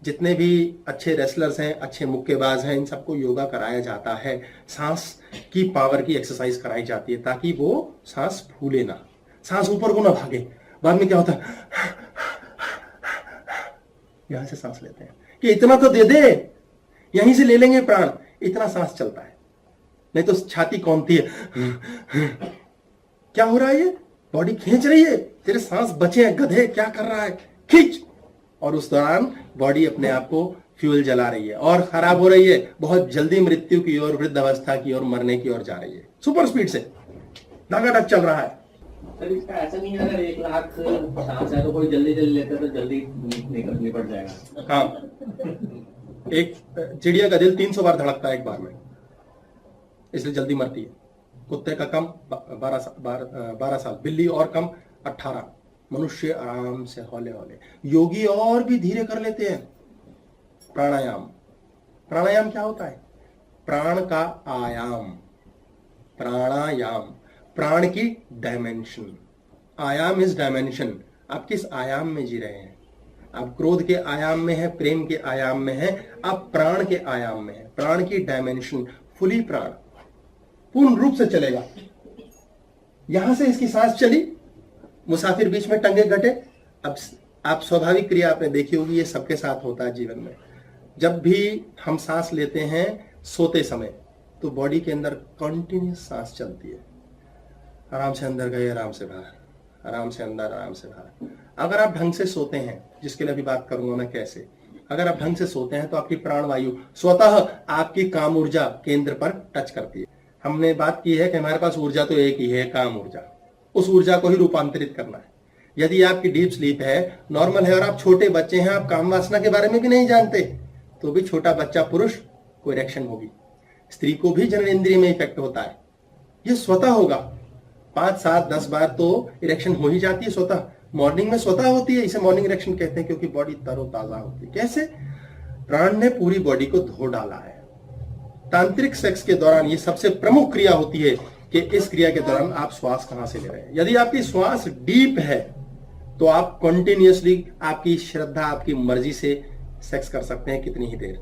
जितने भी अच्छे रेसलर्स हैं, अच्छे मुक्केबाज हैं, इन सबको योगा कराया जाता है। सांस की पावर की एक्सरसाइज कराई जाती है, ताकि वो सांस फूले ना, सांस ऊपर को ना भागे। बाद में क्या होता है, यहां से सांस लेते हैं कि इतना तो दे दे, यहीं से ले लेंगे प्राण, इतना सांस चलता है। नहीं तो छाती कौनती है, क्या हो रहा है, ये बॉडी खींच रही है, तेरे सांस बचे हैं गधे, क्या कर रहा है, खींच। और उस दौरान बॉडी अपने आप को फ्यूल जला रही है और खराब हो रही है, बहुत जल्दी मृत्यु की ओर, वृद्धावस्था की ओर, मरने की ओर जा रही है। सुपर स्पीड से धगाधक चल रहा है। सर इसका ऐसा नहीं है, अगर 1 लाख सांस है तो कोई जल्दी लेता है तो जल्दी निपट जाएगा। हाँ, एक चिड़िया का दिल 300 बार धड़कता है एक बार में, इसलिए जल्दी मरती है। कुत्ते का कम 12 साल, बिल्ली और कम 18, मनुष्य आराम से हौले हौले। योगी और भी धीरे कर लेते हैं। प्राणायाम, प्राणायाम क्या होता है, प्राण का आयाम। प्राणायाम, प्राण की डायमेंशन, आयाम इज डायमेंशन। आप किस आयाम में जी रहे हैं, आप क्रोध के आयाम में है, प्रेम के आयाम में है, आप प्राण के आयाम में है। प्राण की डायमेंशन, फुली प्राण पूर्ण रूप से चलेगा। यहां से इसकी सांस चली, मुसाफिर बीच में टंगे घटे। अब आप स्वाभाविक क्रिया आपने देखी होगी, ये सबके साथ होता है जीवन में। जब भी हम सांस लेते हैं सोते समय, तो बॉडी के अंदर कंटिन्यूस सांस चलती है। आराम से अंदर गए, आराम से बाहर, आराम से अंदर, आराम से बाहर। अगर आप ढंग से सोते हैं, जिसके लिए अभी बात करूंगा मैं कैसे, अगर आप ढंग से सोते हैं तो आपकी प्राणवायु स्वतः आपकी काम ऊर्जा केंद्र पर टच करती है। हमने बात की है कि हमारे पास ऊर्जा तो एक ही है, काम ऊर्जा। उस ऊर्जा को ही रूपांतरित करना है। यदि आपकी डीप स्लीप है, नॉर्मल है, और आप छोटे बच्चे हैं, आप काम वासना के बारे में भी नहीं जानते, तो भी छोटा बच्चा पुरुष को इरेक्शन होगी। स्त्री को भी जनन इंद्रिय में इफेक्ट होता है, ये स्वतः होगा। 5, 7, 10 बार तो इरेक्शन हो ही जाती है स्वतः। मॉर्निंग में स्वतः होती है, इसे मॉर्निंग इरेक्शन कहते हैं, क्योंकि बॉडी तरोताजा होती है। कैसे? प्राण ने पूरी बॉडी को धो डाला है। तांत्रिक सेक्स के दौरान ये सबसे प्रमुख क्रिया होती है कि इस क्रिया के दौरान आप श्वास कहां से ले रहे हैं। यदि आपकी श्वास डीप है तो आप कंटिन्यूअसली आपकी श्रद्धा, आपकी मर्जी से सेक्स कर सकते हैं कितनी ही देर।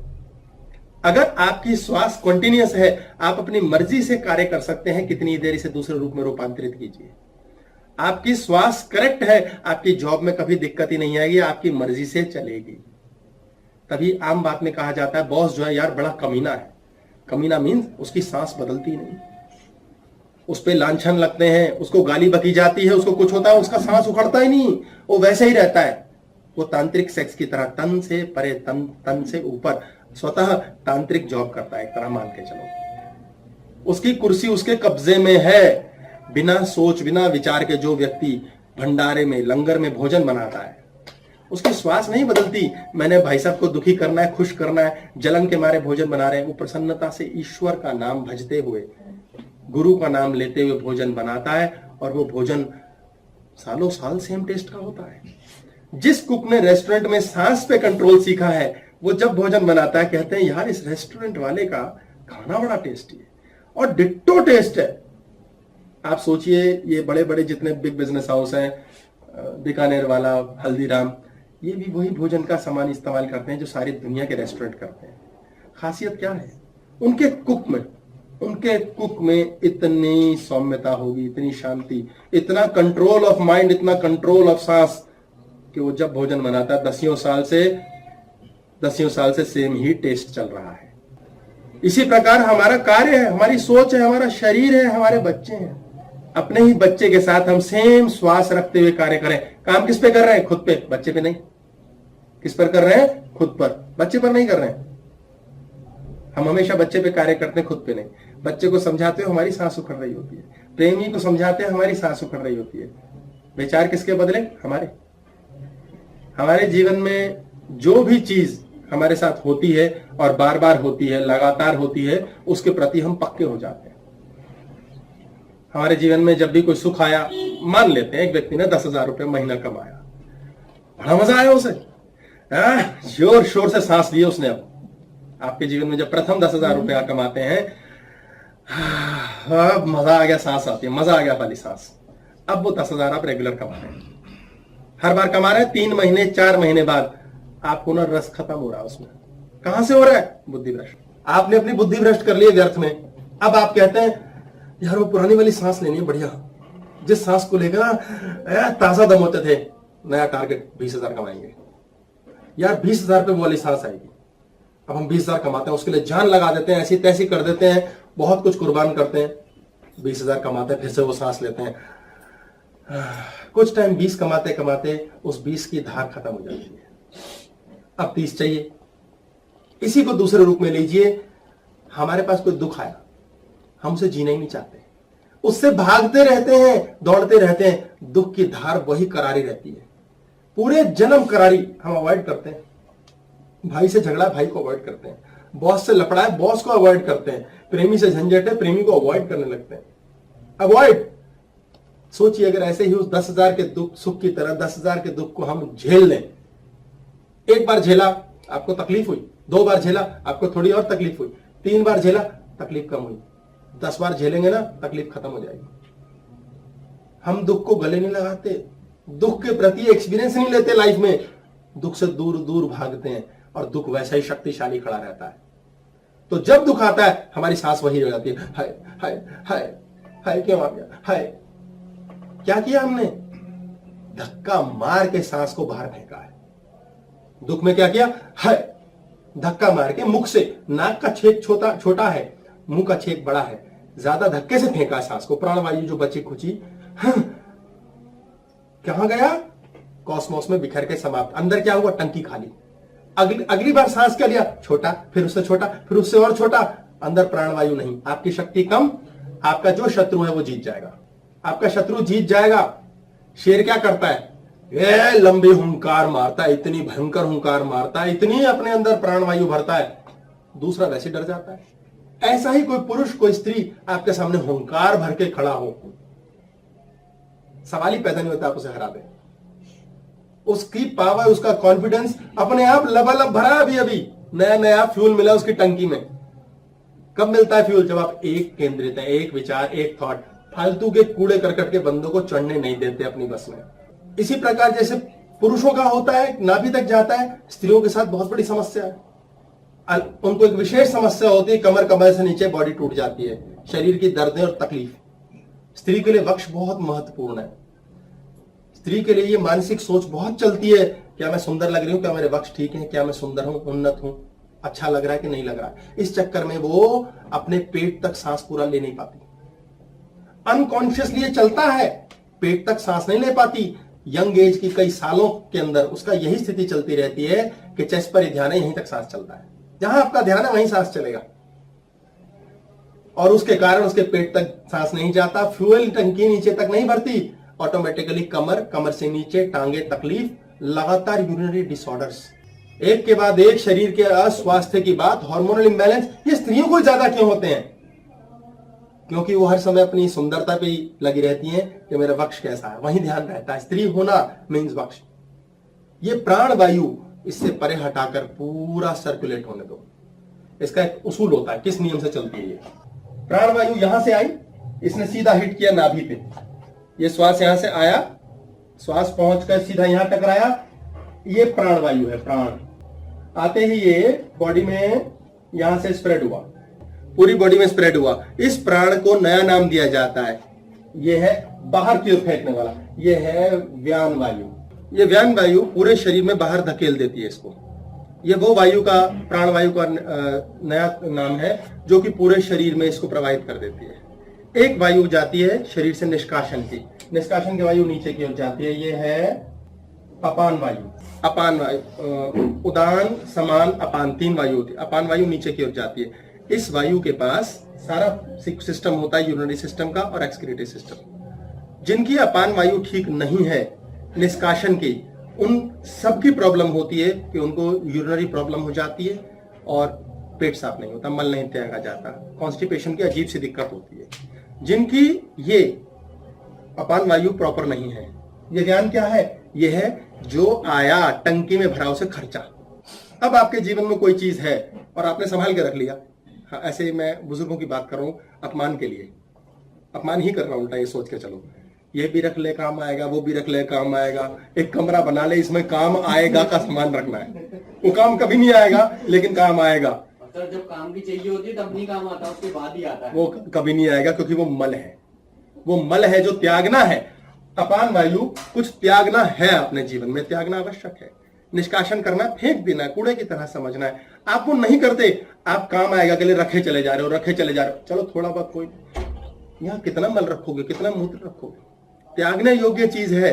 अगर आपकी श्वास कंटिन्यूअस है, आप अपनी मर्जी से कार्य कर सकते हैं कितनी ही देर। इसे दूसरे रूप में रूपांतरित कीजिए। आपकी श्वास करेक्ट है, आपकी जॉब में कभी दिक्कत ही नहीं आएगी, आपकी मर्जी से चलेगी। तभी आम बात में कहा जाता है बॉस जो है यार बड़ा कमीना है। कमीना मीन्स उसकी सांस बदलती ही नहीं, उस पे लांछन लगते हैं, उसको गाली बकी जाती है, उसको कुछ होता है, उसका सांस उखड़ता ही नहीं, वो वैसे ही रहता है। वो तांत्रिक सेक्स की तरह तन से परे, तन से ऊपर स्वतः तांत्रिक जॉब करता है, एक तरह मान के चलो। उसकी कुर्सी उसके कब्जे में है। बिना सोच बिना विचार के जो व्यक्ति भंडारे में, लंगर में भोजन बनाता है, उसकी श्वास नहीं बदलती। मैंने भाई साहब को दुखी करना है, खुश करना है, जलन के मारे भोजन बना रहे हैं। वो प्रसन्नता से ईश्वर का नाम भजते हुए, गुरु का नाम लेते हुए भोजन बनाता है, और वो भोजन सालों साल सेम टेस्ट का होता है। जिस कुक ने रेस्टोरेंट में सांस पे कंट्रोल सीखा है, वो जब भोजन बनाता है कहते हैं यार इस रेस्टोरेंट वाले का खाना बड़ा टेस्टी है, और डिट्टो टेस्ट है। आप सोचिए ये बड़े बड़े जितने बिग बिजनेस हाउस हैं, बीकानेर वाला, हल्दीराम, ये भी वही भोजन का सामान इस्तेमाल करते हैं जो सारी दुनिया के रेस्टोरेंट करते हैं। खासियत क्या है उनके कुक में इतनी सौम्यता होगी, इतनी शांति, इतना कंट्रोल ऑफ माइंड, इतना कंट्रोल ऑफ सांस, कि वो जब भोजन बनाता है दसियों साल से सेम ही टेस्ट चल रहा है। इसी प्रकार हमारा कार्य है, हमारी सोच है, हमारा शरीर है, हमारे बच्चे हैं। अपने ही बच्चे के साथ हम सेम श्वास रखते हुए कार्य करें। काम किस पे कर रहे हैं? खुद पे, बच्चे पे नहीं। किस पर कर रहे हैं? खुद पर, बच्चे पर नहीं कर रहे हैं। हम हमेशा बच्चे पे कार्य करते हैं, खुद पे नहीं। बच्चे को समझाते हो हमारी सांस उखड़ रही होती है, प्रेमी को समझाते हैं हमारी सांस उखड़ रही होती है। विचार किसके बदले? हमारे जीवन में जो भी चीज हमारे साथ होती है और बार बार होती है, लगातार होती है, उसके प्रति हम पक्के हो जाते हैं। हमारे जीवन में जब भी कोई सुख आया, मान लेते हैं एक व्यक्ति ने 10,000 रुपये महीना कमाया, बड़ा मजा आया उसे, जोर शोर से सांस लिए उसने। अब आपके जीवन में जब प्रथम 10,000 रुपया कमाते हैं, अब मजा आ गया, सांस आती है, मजा आ गया वाली सांस। अब वो 10,000 आप रेगुलर कमा रहे हैं, हर बार कमा रहे हैं। 3 महीने 4 महीने बाद आपको ना रस खत्म हो रहा है उसमें। कहां से हो रहा है? बुद्धि भ्रष्ट। आपने अपनी बुद्धि भ्रष्ट कर ली व्यर्थ में। अब आप कहते हैं यार वो पुरानी वाली सांस लेनी है, बढ़िया, जिस सांस को लेकर ना ताजा दम होते थे। नया टारगेट 20,000 कमाएंगे यार, 20,000 पे वो वाली सांस आएगी। अब हम 20,000 कमाते हैं, उसके लिए जान लगा देते हैं, ऐसी तैसी कर देते हैं, बहुत कुछ कुर्बान करते हैं। 20,000 कमाते हैं, फिर से वो सांस लेते हैं। कुछ टाइम 20 कमाते कमाते उस 20 की धार खत्म हो जाती है, अब 30 चाहिए। इसी को दूसरे रूप में लीजिए, हमारे पास कोई दुख आया, हम उसे जीना ही नहीं चाहते, उससे भागते रहते हैं, दौड़ते रहते हैं। दुख की धार वही करारी रहती है, पूरे जन्म करारी। हम अवॉइड करते हैं, भाई से झगड़ा, भाई को अवॉइड करते हैं, बॉस से लफड़ा है, बॉस को अवॉइड करते हैं, प्रेमी से झंझट है, प्रेमी को अवॉइड करने लगते हैं। अवॉइड। सोचिए अगर ऐसे ही उस 10,000 के दुख सुख की तरह 10,000 के दुख को हम झेल लें। एक बार झेला आपको तकलीफ हुई, 2 बार झेला आपको थोड़ी और तकलीफ हुई, 3 बार झेला तकलीफ कम हुई, 10 बार झेलेंगे ना तकलीफ खत्म हो जाएगी। हम दुख को गले नहीं लगाते, दुख के प्रति एक्सपीरियंस नहीं लेते लाइफ में, दुख से दूर दूर भागते हैं, और दुख वैसा ही शक्तिशाली खड़ा रहता है। तो जब दुख आता है हमारी सांस वही हो जाती है, हाय हाय हाय हाय, क्यों आ गया, हाय। क्या किया हमने? धक्का मार के सांस को बाहर फेंका है। दुख में क्या किया? हाय, धक्का मार के मुख से, नाक का छेद छोटा है, मुंह का छेद बड़ा है, ज्यादा धक्के से फेंका सांस को। प्राणवायु जो बची खुची कहां गया? कॉस्मोस में बिखर के समाप्त। अंदर क्या हुआ? टंकी खाली। अगली बार सांस क्या लिया? छोटा, फिर उससे छोटा, फिर उससे और छोटा, अंदर प्राणवायु नहीं, आपकी शक्ति कम। आपका जो शत्रु है वो जीत जाएगा, आपका शत्रु जीत जाएगा। शेर क्या करता है? ये लंबी हुंकार मारता है, इतनी भयंकर हुंकार मारता है, इतनी अपने अंदर प्राणवायु भरता है, दूसरा वैसे डर जाता है। ऐसा ही कोई पुरुष, कोई स्त्री आपके सामने हुंकार भर के खड़ा हो, सवाल ही पैदा नहीं होता आप उसे हरा दें। उसकी पावर, उसका कॉन्फिडेंस अपने आप लबालब भरा, अभी नया नया फ्यूल मिला उसकी टंकी में। कब मिलता है फ्यूल? जब आप एक केंद्रित है, एक विचार, एक थॉट, फालतू के कूड़े करकट के बंदों को चढ़ने नहीं देते अपनी बस में। इसी प्रकार जैसे पुरुषों का होता है, नाभि तक जाता है, स्त्रियों के साथ बहुत बड़ी समस्या है। उनको एक विशेष समस्या होती है, कमर से नीचे बॉडी टूट जाती है, शरीर की दर्दें और तकलीफ। स्त्री के लिए वक्ष बहुत महत्वपूर्ण है। स्त्री के लिए ये मानसिक सोच बहुत चलती है, क्या मैं सुंदर लग रही हूं, क्या मेरे वक्ष ठीक है, क्या मैं सुंदर हूं, उन्नत हूं, अच्छा लग रहा है कि नहीं लग रहा है। इस चक्कर में वो अपने पेट तक सांस पूरा ले नहीं पाती। अनकॉन्शियसली ये चलता है, पेट तक सांस नहीं ले पाती। यंग एज की कई सालों के अंदर उसका यही स्थिति चलती रहती है कि चेस्ट पर ही ध्यान है, यहीं तक सांस चलता है, जहां आपका ध्यान है वहीं सांस चलेगा, और उसके कारण उसके पेट तक सांस नहीं जाता, फ्यूल टंकी नीचे तक नहीं भरती, ऑटोमेटिकली कमर से नीचे टांगे तकलीफ, लगातार यूरिनरी डिसऑर्डर्स, एक के बाद एक शरीर के अस्वास्थ्य की बात, हार्मोनल इंबैलेंस। ये स्त्रियों को ज्यादा क्यों होते हैं? क्योंकि वो हर समय अपनी सुंदरता पे ही लगी रहती हैं कि मेरा वक्ष कैसा है, वहीं ध्यान रहता है। स्त्री होना मीन्स वक्ष। ये प्राण वायु इससे परे हटाकर पूरा सर्कुलेट होने दो। इसका एक उसूल होता है, किस नियम से चलती है ये। प्राण वायु यहां से आई, इसने सीधा हिट किया नाभि पे, ये श्वास यहां से आया, श्वास पहुंचकर सीधा यहां टकराया, ये प्राण वायु है। प्राण आते ही ये बॉडी में यहां से स्प्रेड हुआ, पूरी बॉडी में स्प्रेड हुआ। इस प्राण को नया नाम दिया जाता है, ये है बाहर की ओर फेंकने वाला, ये है व्यान वायु। ये व्यान वायु पूरे शरीर में बाहर धकेल देती है इसको। ये वो वायु का, प्राण वायु का नया नाम है जो कि पूरे शरीर में इसको प्रवाहित कर देती है। एक वायु जाती है शरीर से निष्कासन की, निष्कासन की वायु नीचे की ओर जाती है, ये है अपान वायु। अपान वायु, उदान, समान, अपान, 3 वायु होती है। अपान वायु नीचे की ओर जाती है। इस वायु के पास सारा सिस्टम होता है, यूरिनरी सिस्टम का और एक्सक्रीटरी सिस्टम। जिनकी अपान वायु ठीक नहीं है निष्कासन की, उन सबकी प्रॉब्लम होती है कि उनको यूरिनरी प्रॉब्लम हो जाती है और पेट साफ नहीं होता, मल नहीं त्यागा जाता, कॉन्स्टिपेशन की अजीब सी दिक्कत होती है। जिनकी ये अपान वायु प्रॉपर नहीं है, ये ज्ञान क्या है? ये है जो आया टंकी में भरा उसे खर्चा। अब आपके जीवन में कोई चीज है और आपने संभाल के रख लिया। हाँ, ऐसे मैं बुजुर्गों की बात कर रहा हूं, अपमान के लिए, अपमान ही कर रहा हूं उल्टा, ये सोच के चलो, ये भी रख ले काम आएगा, वो भी रख ले काम आएगा, एक कमरा बना ले इसमें काम आएगा का सामान रखना है। वो काम कभी नहीं आएगा लेकिन काम आएगा। सर जब काम की चाहिए होती है तब नहीं काम आता, उसके बाद ही आता है। वो कभी नहीं आएगा क्योंकि वो मल है, वो मल है जो त्यागना है। अपान वायु कुछ त्यागना है, अपने जीवन में त्यागना आवश्यक है, निष्कासन करना, फेंक देना, कूड़े की तरह समझना है। आप वो नहीं करते, आप काम आएगा के लिए रखे चले जा रहे हो, रखे चले जा रहे हो। चलो थोड़ा बहुत, कोई यहाँ कितना मल रखोगे, कितना मूत्र रखोगे, त्यागने योग्य चीज है।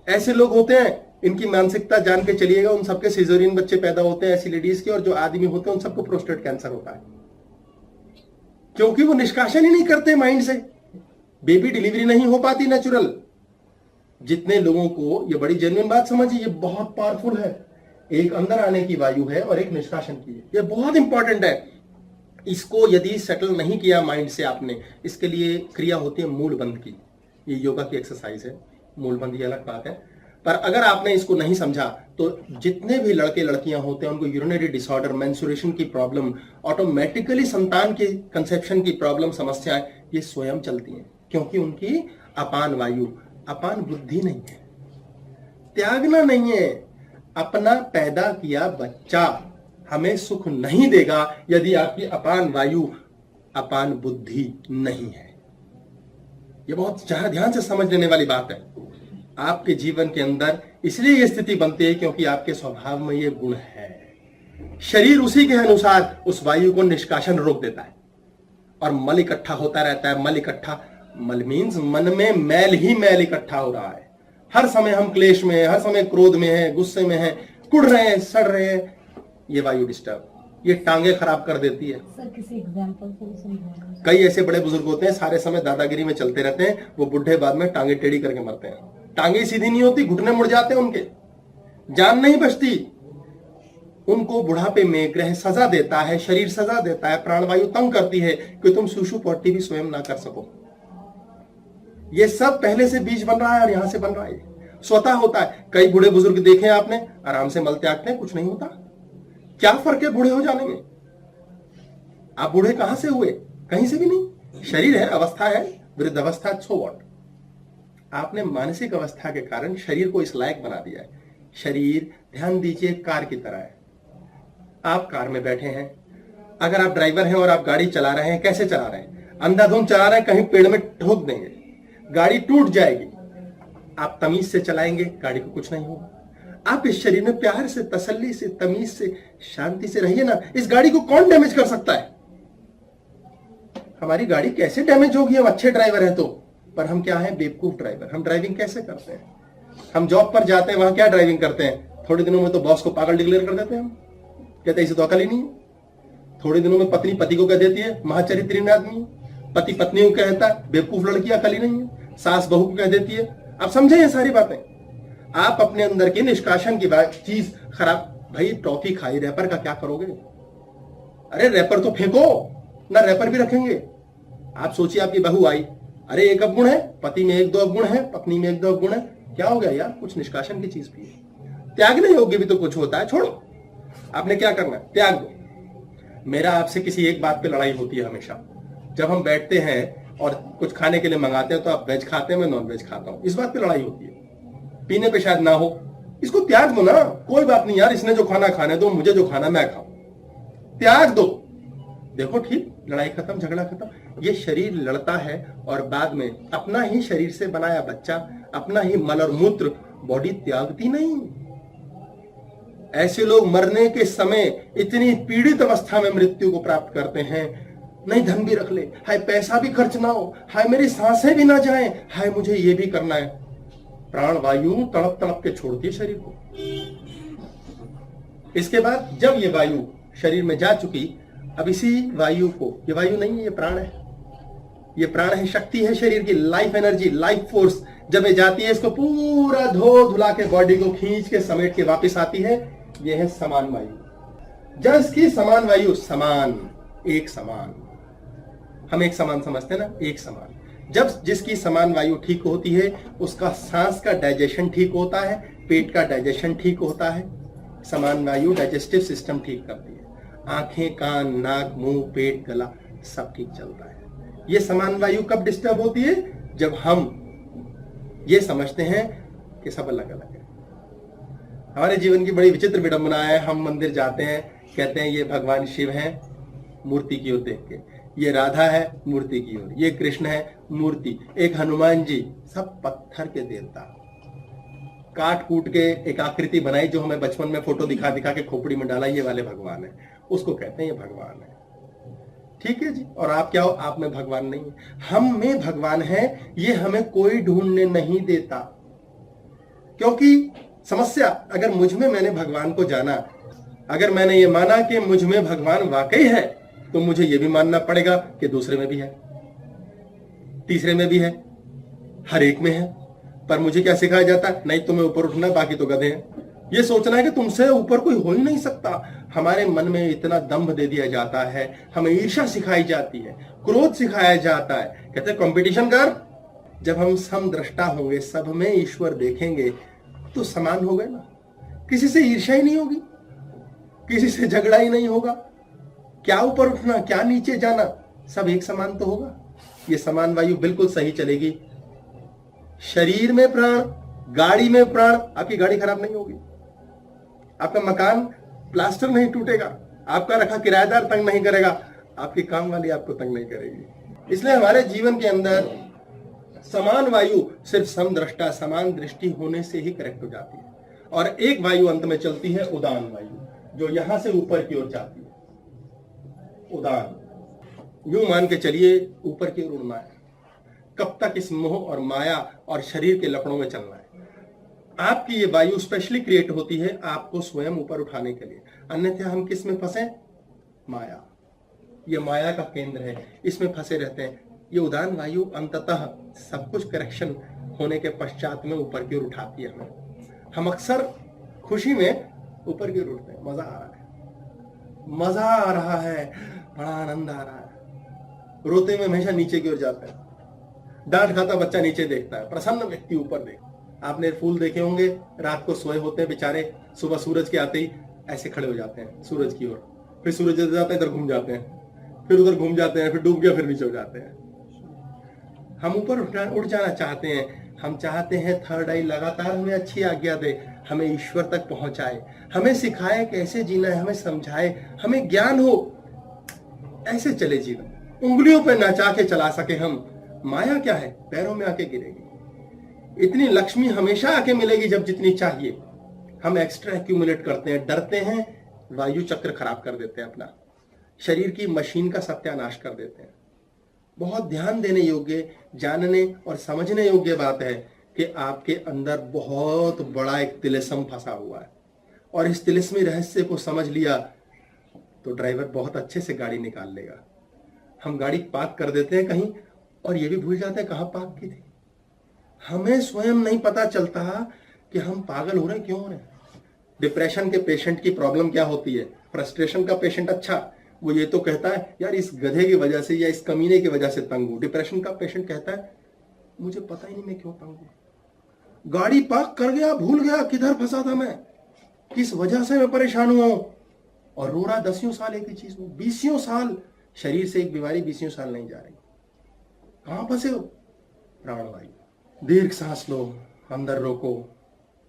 ऐसे लोग होते हैं, इनकी मानसिकता जान के चलिएगा, उन सबके सिजेरियन बच्चे पैदा होते हैं ऐसी लेडीज के, और जो आदमी होते हैं उन सबको प्रोस्टेट कैंसर होता है, क्योंकि वो निष्कासन ही नहीं करते माइंड से। बेबी डिलीवरी नहीं हो पाती नेचुरल। जितने लोगों को, ये बड़ी जेन्युइन बात समझिए, ये बहुत पावरफुल है। एक अंदर आने की वायु है और एक निष्कासन की है, ये बहुत इंपॉर्टेंट है। इसको यदि सेटल नहीं किया माइंड से आपने, इसके लिए क्रिया होती है मूल बंध की। ये योगा की एक्सरसाइज है, मूल बंध की अलग बात है। पर अगर आपने इसको नहीं समझा तो जितने भी लड़के लड़कियां होते हैं उनको यूरिनरी डिसऑर्डर, मेंस्ट्रुएशन की प्रॉब्लम, ऑटोमेटिकली संतान की कंसेप्शन की प्रॉब्लम, समस्याएं ये स्वयं चलती हैं, क्योंकि उनकी अपान वायु, अपान बुद्धि नहीं है। त्यागना नहीं है। अपना पैदा किया बच्चा हमें सुख नहीं देगा यदि आपकी अपान वायु, अपान बुद्धि नहीं है। ये बहुत ध्यान से समझ लेने वाली बात है। आपके जीवन के अंदर इसलिए ये स्थिति बनती है क्योंकि आपके स्वभाव में ये गुण है। शरीर उसी के अनुसार उस वायु को निष्कासन रोक देता है और मल इकट्ठा होता रहता है। मल इकट्ठा, मल मीन्स मन में मैल ही मैल इकट्ठा हो रहा है। हर समय हम क्लेश में हैं, हर समय क्रोध में हैं, गुस्से में हैं, कुड़ रहे हैं, सड़ रहे हैं। ये वायु डिस्टर्ब, ये टांगे खराब कर देती है। सर किसी एग्जांपल से समझाएं। कई ऐसे बड़े बुजुर्ग होते हैं, सारे समय दादागिरी में चलते रहते हैं, वो बुढ़े बाद में टांगे टेढ़ी करके मरते हैं। टांगे सीधी नहीं होती, घुटने मुड़ जाते हैं उनके, जान नहीं बचती। उनको बुढ़ापे में ग्रह सजा देता है, शरीर सजा देता है, प्राणवायु तंग करती है कि तुम सुषु पॉटी भी स्वयं ना कर सको। ये सब पहले से बीज बन रहा है और यहां से बन रहा है, स्वतः होता है। कई बूढ़े बुजुर्ग देखे आपने, आराम से मल त्यागते हैं, कुछ नहीं होता। क्या फर्क है बूढ़े हो जाने में? आप बूढ़े कहां से हुए? कहीं से भी नहीं। शरीर है, अवस्था है, वृद्ध अवस्था, सो व्हाट। आपने मानसिक अवस्था के कारण शरीर को इस लायक बना दिया है। शरीर, ध्यान दीजिए, कार की तरह है। आप कार में बैठे हैं, अगर आप ड्राइवर हैं और आप गाड़ी चला रहे हैं, कैसे चला रहे हैं? अंधाधुंध चला रहे हैं, कहीं पेड़ में ठोक देंगे, गाड़ी टूट जाएगी। आप तमीज से चलाएंगे, गाड़ी को कुछ नहीं होगा। आप इस शरीर में प्यार से, तसल्ली से, तमीज से, शांति से रहिए ना। इस गाड़ी को कौन डैमेज कर सकता है? हमारी गाड़ी कैसे डैमेज होगी? हम अच्छे ड्राइवर हैं तो, पर हम क्या हैं? बेवकूफ ड्राइवर। हम ड्राइविंग कैसे करते हैं? हम जॉब पर जाते हैं, वहां क्या ड्राइविंग करते हैं? थोड़े दिनों में तो बॉस को पागल डिक्लेयर कर देते हैं। हम कहते हैं इसे तो अकल ही नहीं है। थोड़े दिनों में पत्नी पति को कह देती है महाचरित्री आदमी, पति पत्नी को कहता है बेवकूफ लड़की, अकल ही नहीं है। सास बहू को कह देती है। आप समझे ये सारी बातें? आप अपने अंदर की निष्कासन की चीज खराब। भाई टॉफी खाई, रैपर का क्या करोगे? अरे रैपर तो फेंको ना, रैपर भी रखेंगे। आप सोचिए आपकी बहू आई, अरे एक अवगुण है, पति में एक दो अवगुण है, पत्नी में एक दो अवगुण है, क्या हो गया यार? कुछ निष्कासन की चीज भी है। त्यागने योग्य भी तो कुछ होता है। छोड़ो, आपने क्या करना है? त्याग दो। मेरा आपसे किसी एक बात पे लड़ाई होती है हमेशा। जब हम बैठते हैं और कुछ खाने के लिए मंगाते हैं तो आप वेज खाते हैं, मैं नॉन वेज खाता हूं, इस बात पे लड़ाई होती है। पीने पे शायद ना हो, इसको त्याग दो ना। कोई बात नहीं यार, इसने जो खाना खाने दो, मुझे जो खाना मैं खाऊं, त्याग दो। देखो ठीक, लड़ाई खत्म, झगड़ा खत्म। ये शरीर लड़ता है और बाद में अपना ही शरीर से बनाया बच्चा, अपना ही मल और मूत्र बॉडी त्यागती नहीं। ऐसे लोग मरने के समय इतनी पीड़ित अवस्था में मृत्यु को प्राप्त करते हैं, नहीं धन भी रख ले, हाय पैसा भी खर्च ना हो, हाय मेरी सांसें भी ना जाएं, हाय मुझे ये भी करना है। प्राण वायु तड़प तड़प के छोड़ती है शरीर को। इसके बाद जब ये वायु शरीर में जा चुकी, अब इसी वायु को, ये वायु नहीं है, ये प्राण है, ये प्राण है, शक्ति है शरीर की, लाइफ एनर्जी, लाइफ फोर्स। जब ये जाती है, इसको पूरा धो धुला के बॉडी को खींच के समेट के वापस आती है। ये है समान वायु। जब इसकी समान वायु, समान, एक समान, हम एक समान समझते हैं ना, एक समान। जब जिसकी समान वायु ठीक होती है, उसका सांस का डाइजेशन ठीक होता है, पेट का डाइजेशन ठीक होता है। समान वायु डाइजेस्टिव सिस्टम ठीक करती है, आंखें, कान, नाक, मुंह, पेट, गला सब ठीक चलता है। ये समान वायु कब डिस्टर्ब होती है? जब हम ये समझते हैं कि सब अलग अलग है। हमारे जीवन की बड़ी विचित्र विडंबना है। हम मंदिर जाते हैं, कहते हैं ये भगवान शिव हैं, मूर्ति की ओर देख के, ये राधा है, मूर्ति की ओर, ये कृष्ण है, मूर्ति, एक हनुमान जी, सब पत्थर के देवता, काट कूट के एक आकृति बनाई जो हमें बचपन में फोटो दिखा दिखा के खोपड़ी में डाला, ये वाले भगवान है, उसको कहते हैं ये भगवान है। ठीक है जी। और आप क्या हो? आप में भगवान नहीं है, हम में भगवान है। ये हमें कोई ढूंढने नहीं देता, क्योंकि समस्या, अगर मुझ में मैंने भगवान को जाना, अगर मैंने ये माना कि मुझ में भगवान वाकई है, तो मुझे ये भी मानना पड़ेगा कि दूसरे में भी है, तीसरे में भी है, हर एक में है। पर मुझे क्या सिखाया जाता है? नहीं, तुम्हें ऊपर उठना, बाकी तो गधे हैं। ये सोचना है कि तुमसे ऊपर कोई हो ही नहीं सकता। हमारे मन में इतना दंभ दे दिया जाता है, हमें ईर्ष्या सिखाई जाती है, क्रोध सिखाया जाता है। कहते हैं कंपटीशन कर। जब हम समदृष्टा होंगे, सब में ईश्वर देखेंगे, तो समान हो गए ना। किसी से ईर्ष्या ही नहीं होगी, किसी से झगड़ा ही नहीं होगा। क्या ऊपर उठना, क्या नीचे जाना, सब एक समान तो होगा। ये समान वायु बिल्कुल सही चलेगी। शरीर में प्राण, गाड़ी में प्राण। आपकी गाड़ी खराब नहीं होगी, आपका मकान प्लास्टर नहीं टूटेगा, आपका रखा किराएदार तंग नहीं करेगा, आपकी काम वाली आपको तंग नहीं करेगी। इसलिए हमारे जीवन के अंदर समान वायु सिर्फ समदृष्टा, समान दृष्टि होने से ही करेक्ट हो जाती है। और एक वायु अंत में चलती है, उदान वायु, जो यहां से ऊपर की ओर जाती है। उदान, यूं मान के चलिए ऊपर की ओर उड़ना है। कब तक इस मोह और माया और शरीर के लपड़ों में चलना है? आपकी ये वायु स्पेशली क्रिएट होती है आपको स्वयं ऊपर उठाने के लिए, अन्यथा हम किस में फंसे? माया। ये माया का केंद्र है, इसमें फंसे रहते हैं। ये उदान वायु अंततः सब कुछ करेक्शन होने के पश्चात में ऊपर की ओर उठाती है हमें। हम अक्सर खुशी में ऊपर की ओर उठते हैं, मजा आ रहा है, मजा आ रहा है, बड़ा आनंद आ रहा है। रोते में हमेशा नीचे की ओर जाते हैं। डांट खाता बच्चा नीचे देखता है, प्रसन्न व्यक्ति ऊपर देखता है। आपने फूल देखे होंगे, रात को सोए होते हैं बेचारे, सुबह सूरज के आते ही ऐसे खड़े हो जाते हैं सूरज की ओर, फिर सूरज जब जाता है इधर घूम जाते हैं, फिर उधर घूम जाते हैं, फिर डूब गया, फिर नीचे हो जाते हैं। हम ऊपर उठ जाना चाहते हैं, हम चाहते हैं थर्ड आई लगातार हमें अच्छी आज्ञा दे, हमें ईश्वर तक पहुंचाए, हमें सिखाए कैसे जीना है, हमें समझाए, हमें ज्ञान हो, ऐसे चले जीवन, उंगलियों पे नचा के चला सके हम। माया क्या है, पैरों में आके गिरेगी। इतनी लक्ष्मी हमेशा आके मिलेगी जब जितनी चाहिए। हम एक्स्ट्रा एक्यूमुलेट करते हैं, डरते हैं, वायु चक्र खराब कर देते हैं, अपना शरीर की मशीन का सत्यानाश कर देते हैं। बहुत ध्यान देने योग्य, जानने और समझने योग्य बात है कि आपके अंदर बहुत बड़ा एक तिलिस्म फंसा हुआ है, और इस तिलिस्मी रहस्य को समझ लिया तो ड्राइवर बहुत अच्छे से गाड़ी निकाल लेगा। हम गाड़ी पार्क कर देते हैं कहीं और ये भी भूल जाते हैं कहाँ पार्क की थी। हमें स्वयं नहीं पता चलता कि हम पागल हो रहे हैं, क्यों हो रहे हैं। डिप्रेशन के पेशेंट की प्रॉब्लम क्या होती है, फ्रस्ट्रेशन का पेशेंट अच्छा, वो ये तो कहता है यार इस गधे की वजह से या इस कमीने की वजह से तंग हूं। डिप्रेशन का पेशेंट कहता है मुझे पता ही नहीं मैं क्यों तंग हूं, गाड़ी पार्क कर गया, भूल गया किधर फंसा था मैं, किस वजह से मैं परेशान हुआ हूं, और रो रहा 10 साल एक ही चीज में, 20 साल शरीर से एक बीमारी 20 साल नहीं जा रही। कहां फंसे हो, प्राणवायु। दीर्घ सांस लो, अंदर रोको,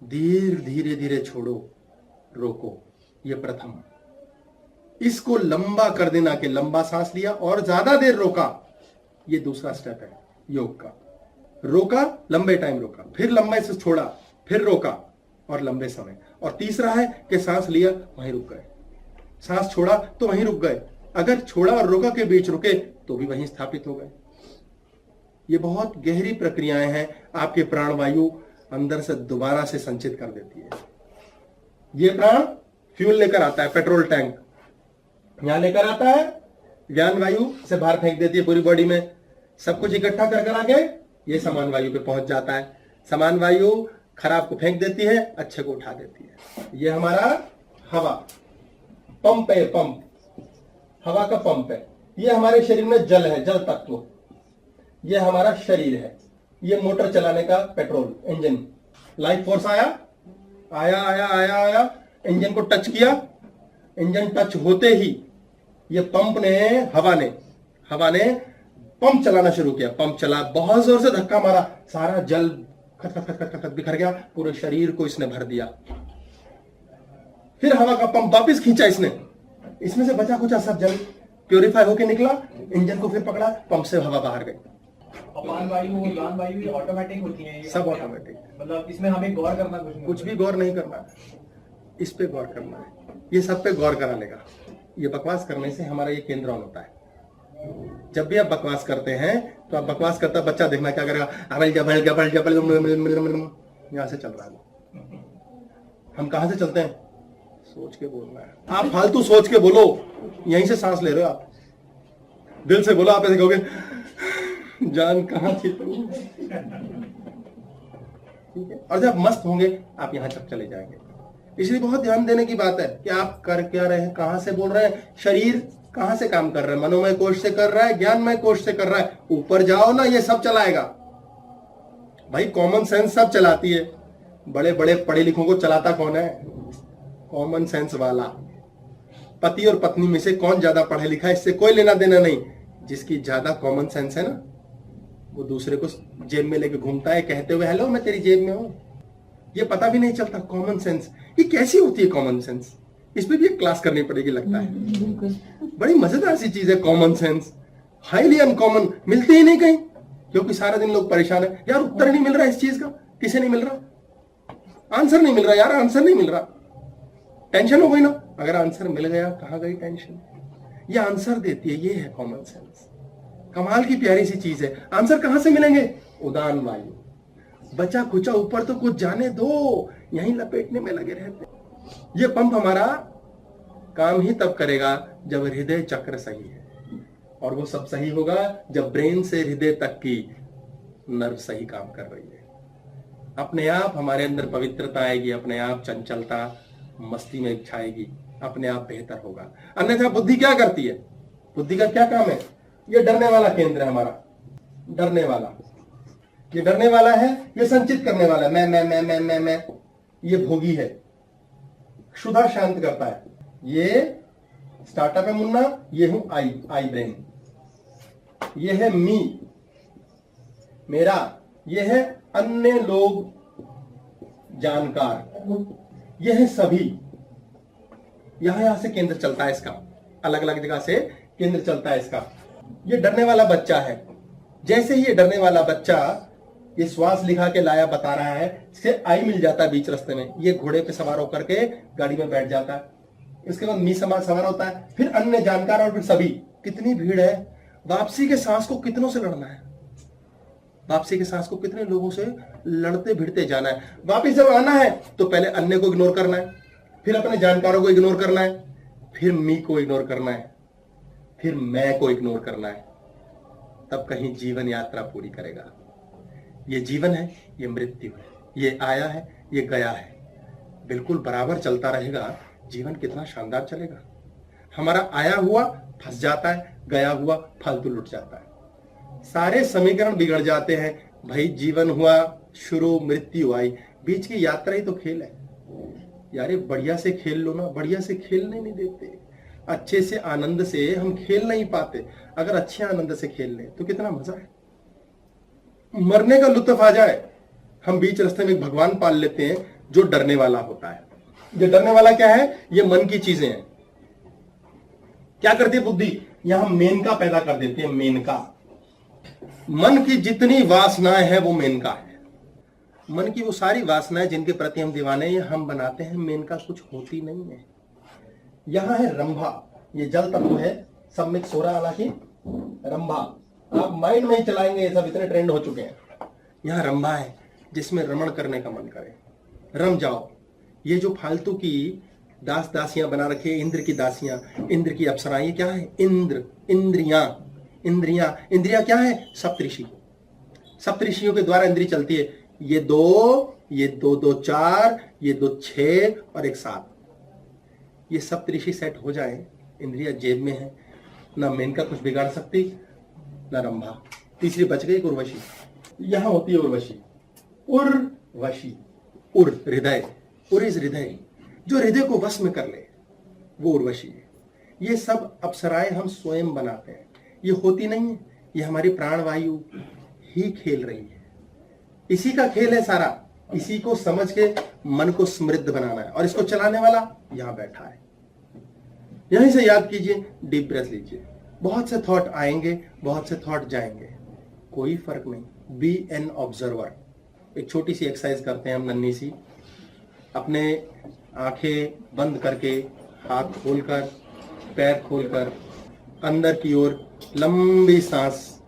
दीर्घ धीरे धीरे छोड़ो, रोको, ये प्रथम। इसको लंबा कर देना कि लंबा सांस लिया और ज्यादा देर रोका, ये दूसरा स्टेप है योग का। रोका, लंबे टाइम रोका, फिर लंबे से छोड़ा, फिर रोका और लंबे समय। और तीसरा है कि सांस लिया वहीं रुक गए, सांस छोड़ा तो वहीं रुक गए, अगर छोड़ा और रोका के बीच रुके तो भी वहीं स्थापित हो गए। ये बहुत गहरी प्रक्रियाएं हैं, आपके प्राणवायु अंदर से दोबारा से संचित कर देती है। ये प्राण फ्यूल लेकर आता है, पेट्रोल टैंक यहां लेकर आता है, ज्ञान वायु से बाहर फेंक देती है पूरी बॉडी में, सब कुछ इकट्ठा कर आके ये समान वायु पे पहुंच जाता है। समान वायु खराब को फेंक देती है, अच्छे को उठा देती है। ये हमारा हवा पंप है, पंप, हवा का पंप है। ये हमारे शरीर में जल है, जल तत्व, ये हमारा शरीर है। ये मोटर चलाने का पेट्रोल इंजन, लाइफ फोर्स आया आया आया आया आया, इंजन को टच किया, इंजन टच होते ही ये पंप ने, हवा ने पंप चलाना शुरू किया। पंप चला, बहुत जोर से धक्का मारा, सारा जल खट खट खट खट बिखर गया, पूरे शरीर को इसने भर दिया। फिर हवा का पंप वापिस खींचा इसने, इसमें से बचा कुछ सब जल प्योरीफाई होके निकला, इंजन को फिर पकड़ा, पंप से हवा बाहर गई। अपान वायु और ज्ञान वायु ऑटोमेटिक होती है, सब ऑटोमेटिक, मतलब इसमें हमें गौर करना कुछ भी गौर नहीं करना है, इस पे गौर करना है। ये सब पे गौर करा लेगा। ये बकवास करने से हमारा ये केंद्र ऑन होता है। जब भी आप बकवास करते हैं तो आप बकवास करता बच्चा देखना क्या करेगा, अबल जबल जबल जबल, यहां से चल रहा है। हम कहां से चलते हैं, सोच के बोलना है। आप फालतू सोच के बोलो, यहीं से सांस ले रहे हो आप, दिल से बोलो, आप ऐसे कहोगे जान कहां थी तू, ठीक है। और जब मस्त होंगे आप यहां तक चले जाएंगे। इसलिए बहुत ध्यान देने की बात है कि आप कर क्या रहे हैं, कहां से बोल रहे हैं, शरीर कहां से काम कर रहा है, मनोमय कोश से कर रहा है, ज्ञानमय कोश से कर रहा है। ऊपर जाओ ना, ये सब चलाएगा भाई। कॉमन सेंस सब चलाती है। बड़े बड़े पढ़े लिखों को चलाता कौन है, कॉमन सेंस वाला। पति और पत्नी में से कौन ज्यादा पढ़ा लिखा है, इससे कोई लेना देना नहीं। जिसकी ज्यादा कॉमन सेंस है ना, वो दूसरे को जेब में लेके घूमता है कहते हुए हेलो मैं तेरी जेब में हूं। ये पता भी नहीं चलता कॉमन सेंस, ये कैसी होती है कॉमन सेंस, इस पे भी एक क्लास करनी पड़ेगी लगता है। बड़ी मजेदार सी चीज है कॉमन सेंस, हाईली अनकॉमन, मिलती ही नहीं कहीं। क्योंकि सारा दिन लोग परेशान है, यार उत्तर नहीं मिल रहा इस चीज का, किसे नहीं मिल रहा, आंसर नहीं मिल रहा यार, आंसर नहीं मिल रहा, टेंशन हो गई ना। अगर आंसर मिल गया, कहां गई टेंशन, ये आंसर देती है, ये है कॉमन सेंस। कमाल की प्यारी सी चीज है। आंसर कहां से मिलेंगे, उदान वायु। बचा खुचा ऊपर तो कुछ जाने दो, यहीं लपेटने में लगे रहते। ये पंप हमारा काम ही तब करेगा जब हृदय चक्र सही है, और वो सब सही होगा जब ब्रेन से हृदय तक की नर्व सही काम कर रही है। अपने आप हमारे अंदर पवित्रता आएगी, अपने आप चंचलता मस्ती में छाएगी, अपने आप बेहतर होगा। अन्यथा बुद्धि क्या करती है, बुद्धि का क्या काम है, ये डरने वाला केंद्र है हमारा, डरने वाला। ये डरने वाला है, ये संचित करने वाला है, मैं, ये भोगी है। क्षुधा शांत करता है। ये स्टार्टअप है मुन्ना, ये हूं आई ब्रेन, ये है मी मेरा, ये है अन्य लोग जानकार, ये है सभी। यहां से केंद्र चलता है इसका, अलग अलग जगह से केंद्र चलता है इसका। ये डरने वाला बच्चा है। जैसे ही ये डरने वाला बच्चा ये श्वास लिखा के लाया बता रहा है, इसे आई मिल जाता है बीच रास्ते में, ये घोड़े पे सवार होकर के गाड़ी में बैठ जाता है। इसके बाद मी समाज सवार होता है, फिर अन्य जानकार और फिर सभी। कितनी भीड़ है। वापसी के सांस को कितनों से लड़ना है, वापसी के सांस को कितने लोगों से लड़ते भिड़ते जाना है। वापिस जब आना है तो पहले अन्य को इग्नोर करना है, फिर अपने जानकारों को इग्नोर करना है, फिर मी को इग्नोर करना है, फिर मैं को इग्नोर करना है। तब कहीं जीवन यात्रा पूरी करेगा। ये जीवन है, ये मृत्यु है, ये आया है, ये गया है, बिल्कुल बराबर चलता रहेगा। जीवन कितना शानदार चलेगा। हमारा आया हुआ फंस जाता है, गया हुआ फालतू लुट जाता है। सारे समीकरण बिगड़ जाते हैं। भाई जीवन हुआ शुरू, मृत्यु आई, बीच की यात्रा ही तो खेल है यार। ये बढ़िया से खेल लो ना, बढ़िया से खेलने नहीं देते। अच्छे से आनंद से हम खेल नहीं पाते। अगर अच्छे आनंद से खेल लें तो कितना मजा है। मरने का लुत्फ आ जाए, हम बीच रास्ते में एक भगवान पाल लेते हैं जो डरने वाला होता है। ये डरने वाला क्या है? ये मन की चीजें हैं। क्या करती है बुद्धि? यहां मेनका पैदा कर देती है। मेनका, मन की जितनी वासनाएं हैं वो मेनका है। मन की वो सारी वासनाएं जिनके प्रति हम दीवाने हैं, हम बनाते हैं। मेनका कुछ होती नहीं है। यहां है रंभा, ये जल तत्व है, सब मिक्स हो रहा है। हालांकि रंभा आप माइंड में ही चलाएंगे, ये सब इतने ट्रेंड हो चुके हैं। यहां रंभा है जिसमें रमण करने का मन करे, रम जाओ। ये जो फालतू की दास दासियां बना रखी है, इंद्र की दासियां, इंद्र की अप्सराएं, ये क्या है? इंद्र, इंद्रियां। इंद्रियां क्या है? सप्तऋषि। सप्तऋषियों के द्वारा इंद्री चलती है। ये दो दो 4, ये 2 6 और 1 7। ये सप्तऋषि सेट हो जाए, इंद्रियां जेब में है, ना मेनका कुछ बिगाड़ सकती, ना रंभा। तीसरी बच गई, उर्वशी। यहां होती है उर्वशी। उर्वशी, उर हृदय, उर इस हृदय, जो हृदय को वश में कर ले, वो उर्वशी है। ये सब अप्सराएं हम स्वयं बनाते हैं, ये होती नहीं है। ये हमारी प्राणवायु ही खेल रही है। इसी का खेल है सारा। इसी को समझ के मन को समृद्ध बनाना है, और इसको चलाने वाला यहां बैठा है। यहीं से याद कीजिए, डीप ब्रेथ लीजिए। बहुत से थॉट आएंगे, बहुत से थॉट जाएंगे, कोई फर्क नहीं। Be an observer. एक छोटी सी एक्सरसाइज करते हैं हम, नन्ही सी। अपने आंखें बंद करके, हाथ खोलकर, पैर खोलकर, अंदर की ओर लंबी सांस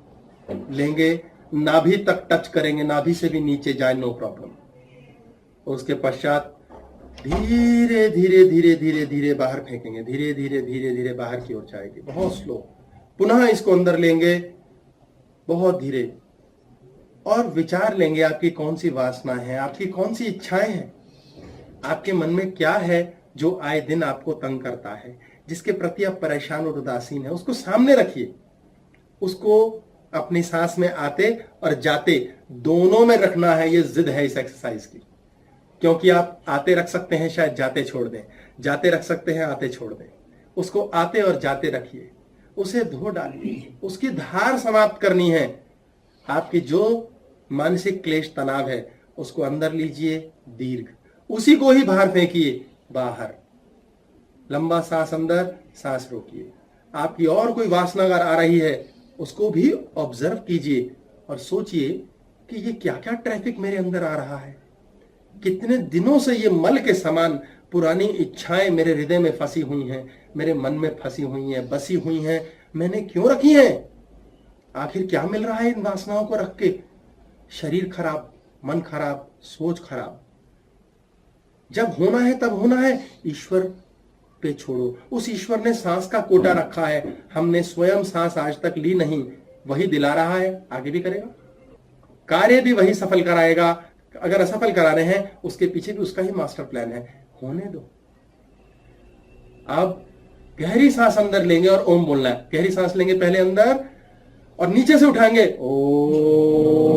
लेंगे। नाभि तक टच करेंगे, नाभि से भी नीचे जाए, नो प्रॉब्लम। उसके पश्चात धीरे धीरे धीरे धीरे धीरे बाहर फेंकेंगे। धीरे धीरे धीरे धीरे बाहर की ओर जाएगी, बहुत स्लो। पुनः इसको अंदर लेंगे, बहुत धीरे, और विचार लेंगे आपकी कौन सी वासना है, आपकी कौन सी इच्छाएं हैं, आपके मन में क्या है जो आए दिन आपको तंग करता है, जिसके प्रति आप परेशान और उदासीन है। उसको सामने रखिए। उसको अपनी सांस में आते और जाते दोनों में रखना है। ये जिद है इस एक्सरसाइज की, क्योंकि आप आते रख सकते हैं, शायद जाते छोड़ दें, जाते रख सकते हैं, आते छोड़ दें। उसको आते और जाते रखिए, उसे धो डालिए, उसकी धार समाप्त करनी है। आपकी जो मानसिक क्लेश तनाव है उसको अंदर लीजिए, दीर्घ, उसी को ही बाहर फेंकिए, बाहर। लंबा सांस अंदर, सांस रोकिए। आपकी और कोई वासना अगर आ रही है उसको भी ऑब्जर्व कीजिए और सोचिए कि ये क्या क्या ट्रैफिक मेरे अंदर आ रहा है। कितने दिनों से ये मल के समान पुरानी इच्छाएं मेरे हृदय में फंसी हुई हैं, मेरे मन में फंसी हुई हैं, बसी हुई हैं। मैंने क्यों रखी हैं? आखिर क्या मिल रहा है इन वासनाओं को रख के? शरीर खराब, मन खराब, सोच खराब। जब होना है तब होना है, ईश्वर पे छोड़ो। उस ईश्वर ने सांस का कोटा रखा है, हमने स्वयं सांस आज तक ली नहीं, वही दिला रहा है, आगे भी करेगा। कार्य भी वही सफल कराएगा। अगर असफल करा रहे हैं उसके पीछे भी उसका ही मास्टर प्लान है, होने दो। अब गहरी सांस अंदर लेंगे और ओम बोलना है। गहरी सांस लेंगे पहले अंदर और नीचे से उठाएंगे ओ।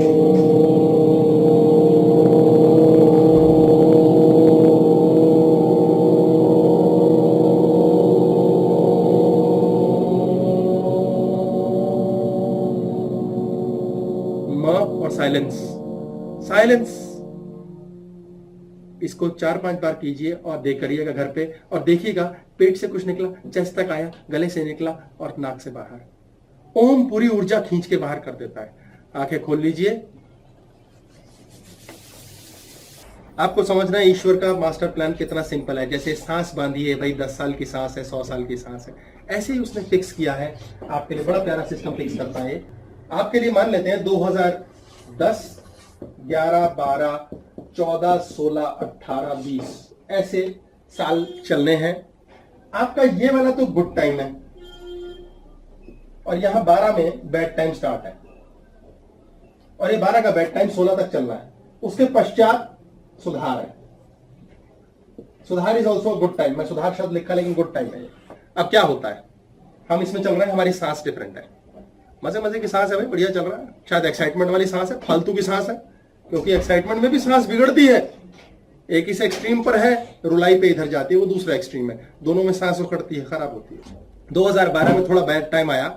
और साइलेंस, साइलेंस। इसको 4-5 बार कीजिए और देख करिएगा घर पे, और देखिएगा पेट से कुछ निकला, चेस्ट तक आया, गले से निकला और नाक से बाहर। ओम पूरी ऊर्जा खींच के बाहर कर देता है। आंखें खोल लीजिए। आपको समझना है ईश्वर का मास्टर प्लान कितना सिंपल है। जैसे सांस बांधी है भाई, 10 साल की सांस है, 100 साल की सांस है, ऐसे ही उसने फिक्स किया है आपके लिए। बड़ा प्यारा सिस्टम फिक्स करता है। आपके लिए मान लेते हैं 2010, 11, 12, 14, 16, 18, 20 ऐसे साल चलने हैं। आपका ये वाला तो गुड टाइम है और यहां 12 में बैड टाइम स्टार्ट है, और ये 12 का बैड टाइम 16 तक चल रहा है। उसके पश्चात सुधार है। सुधार इज ऑल्सो गुड टाइम। मैं सुधार शब्द लिखा लेकिन गुड टाइम है। अब क्या होता है, हम इसमें चल रहे हैं, हमारी सांस डिफरेंट है। मजे मजे की सांस है भाई, बढ़िया चल रहा है। शायद एक्साइटमेंट वाली सांस है, फालतू की सांस है, क्योंकि एक्साइटमेंट में भी सांस बिगड़ती है। एक इस एक्सट्रीम पर है, रुलाई पे इधर जाती है, वो दूसरा एक्सट्रीम है, दोनों में सांस उखड़ती है, खराब होती है। 2012 में थोड़ा बैड टाइम आया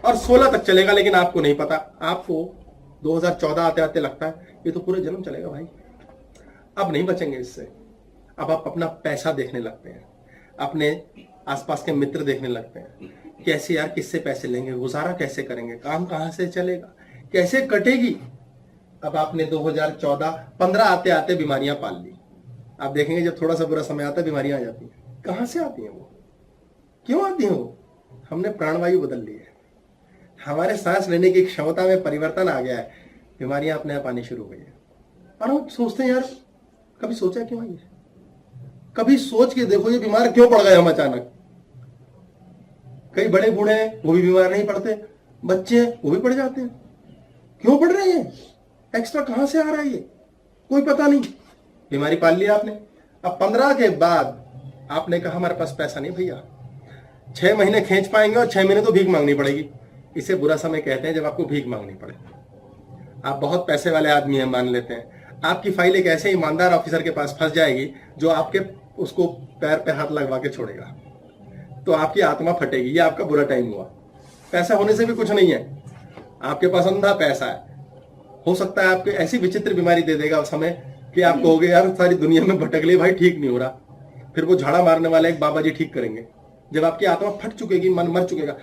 और 16 तक चलेगा, लेकिन आपको नहीं पता। आपको 2014 आते आते लगता है ये तो पूरे जन्म चलेगा भाई, अब नहीं बचेंगे इससे। अब आप अपना पैसा देखने लगते हैं, अपने आसपास के मित्र देखने लगते हैं, कैसे यार किससे पैसे लेंगे, गुजारा कैसे करेंगे, काम कहां से चलेगा, कैसे कटेगी। अब आपने 2014-15 आते आते बीमारियां पाल ली। आप देखेंगे जब थोड़ा सा बुरा समय आता है बीमारियां आ जाती हैं। कहां से आती हैं वो, क्यों आती हैं वो? हमने प्राणवायु बदल ली है, हमारे सांस लेने की क्षमता में परिवर्तन आ गया है, बीमारियां अपने आप आनी शुरू हो गई है। और हम सोचते हैं यार कभी सोचा क्यों है, कभी सोच के देखो ये बीमार क्यों पड़ गए हम अचानक। कई बड़े बूढ़े हैं वो भी बीमार नहीं पड़ते, बच्चे हैं वो भी पड़ जाते हैं। क्यों पड़ रहे हैं, एक्स्ट्रा कहां से आ रहा है ये, कोई पता नहीं। बीमारी पाल लिया आपने। अब 15 के बाद आपने कहा हमारे पास पैसा नहीं भैया, 6 महीने खींच पाएंगे और 6 महीने तो भीख मांगनी पड़ेगी। इसे बुरा समय कहते हैं जब आपको भीख मांगनी पड़े। आप बहुत पैसे वाले आदमी हैं मान लेते हैं, आपकी फाइल एक ऐसे ईमानदार ऑफिसर के पास फंस जाएगी जो आपके उसको पैर पे हाथ लगवा के छोड़ेगा, तो आपकी आत्मा फटेगी। ये आपका बुरा टाइम हुआ। पैसा होने से भी कुछ नहीं है, आपके पास अंधा पैसा है। हो सकता है आपको ऐसी विचित्र बीमारी दे देगा उस समय कि आप कहोगे यार सारी दुनिया में भटक ले भाई, ठीक नहीं हो रहा। फिर वो झाड़ा मारने वाला एक बाबा जी ठीक करेंगे। जब आपकी आत्मा फट चुकेगी, मन मर चुकेगा,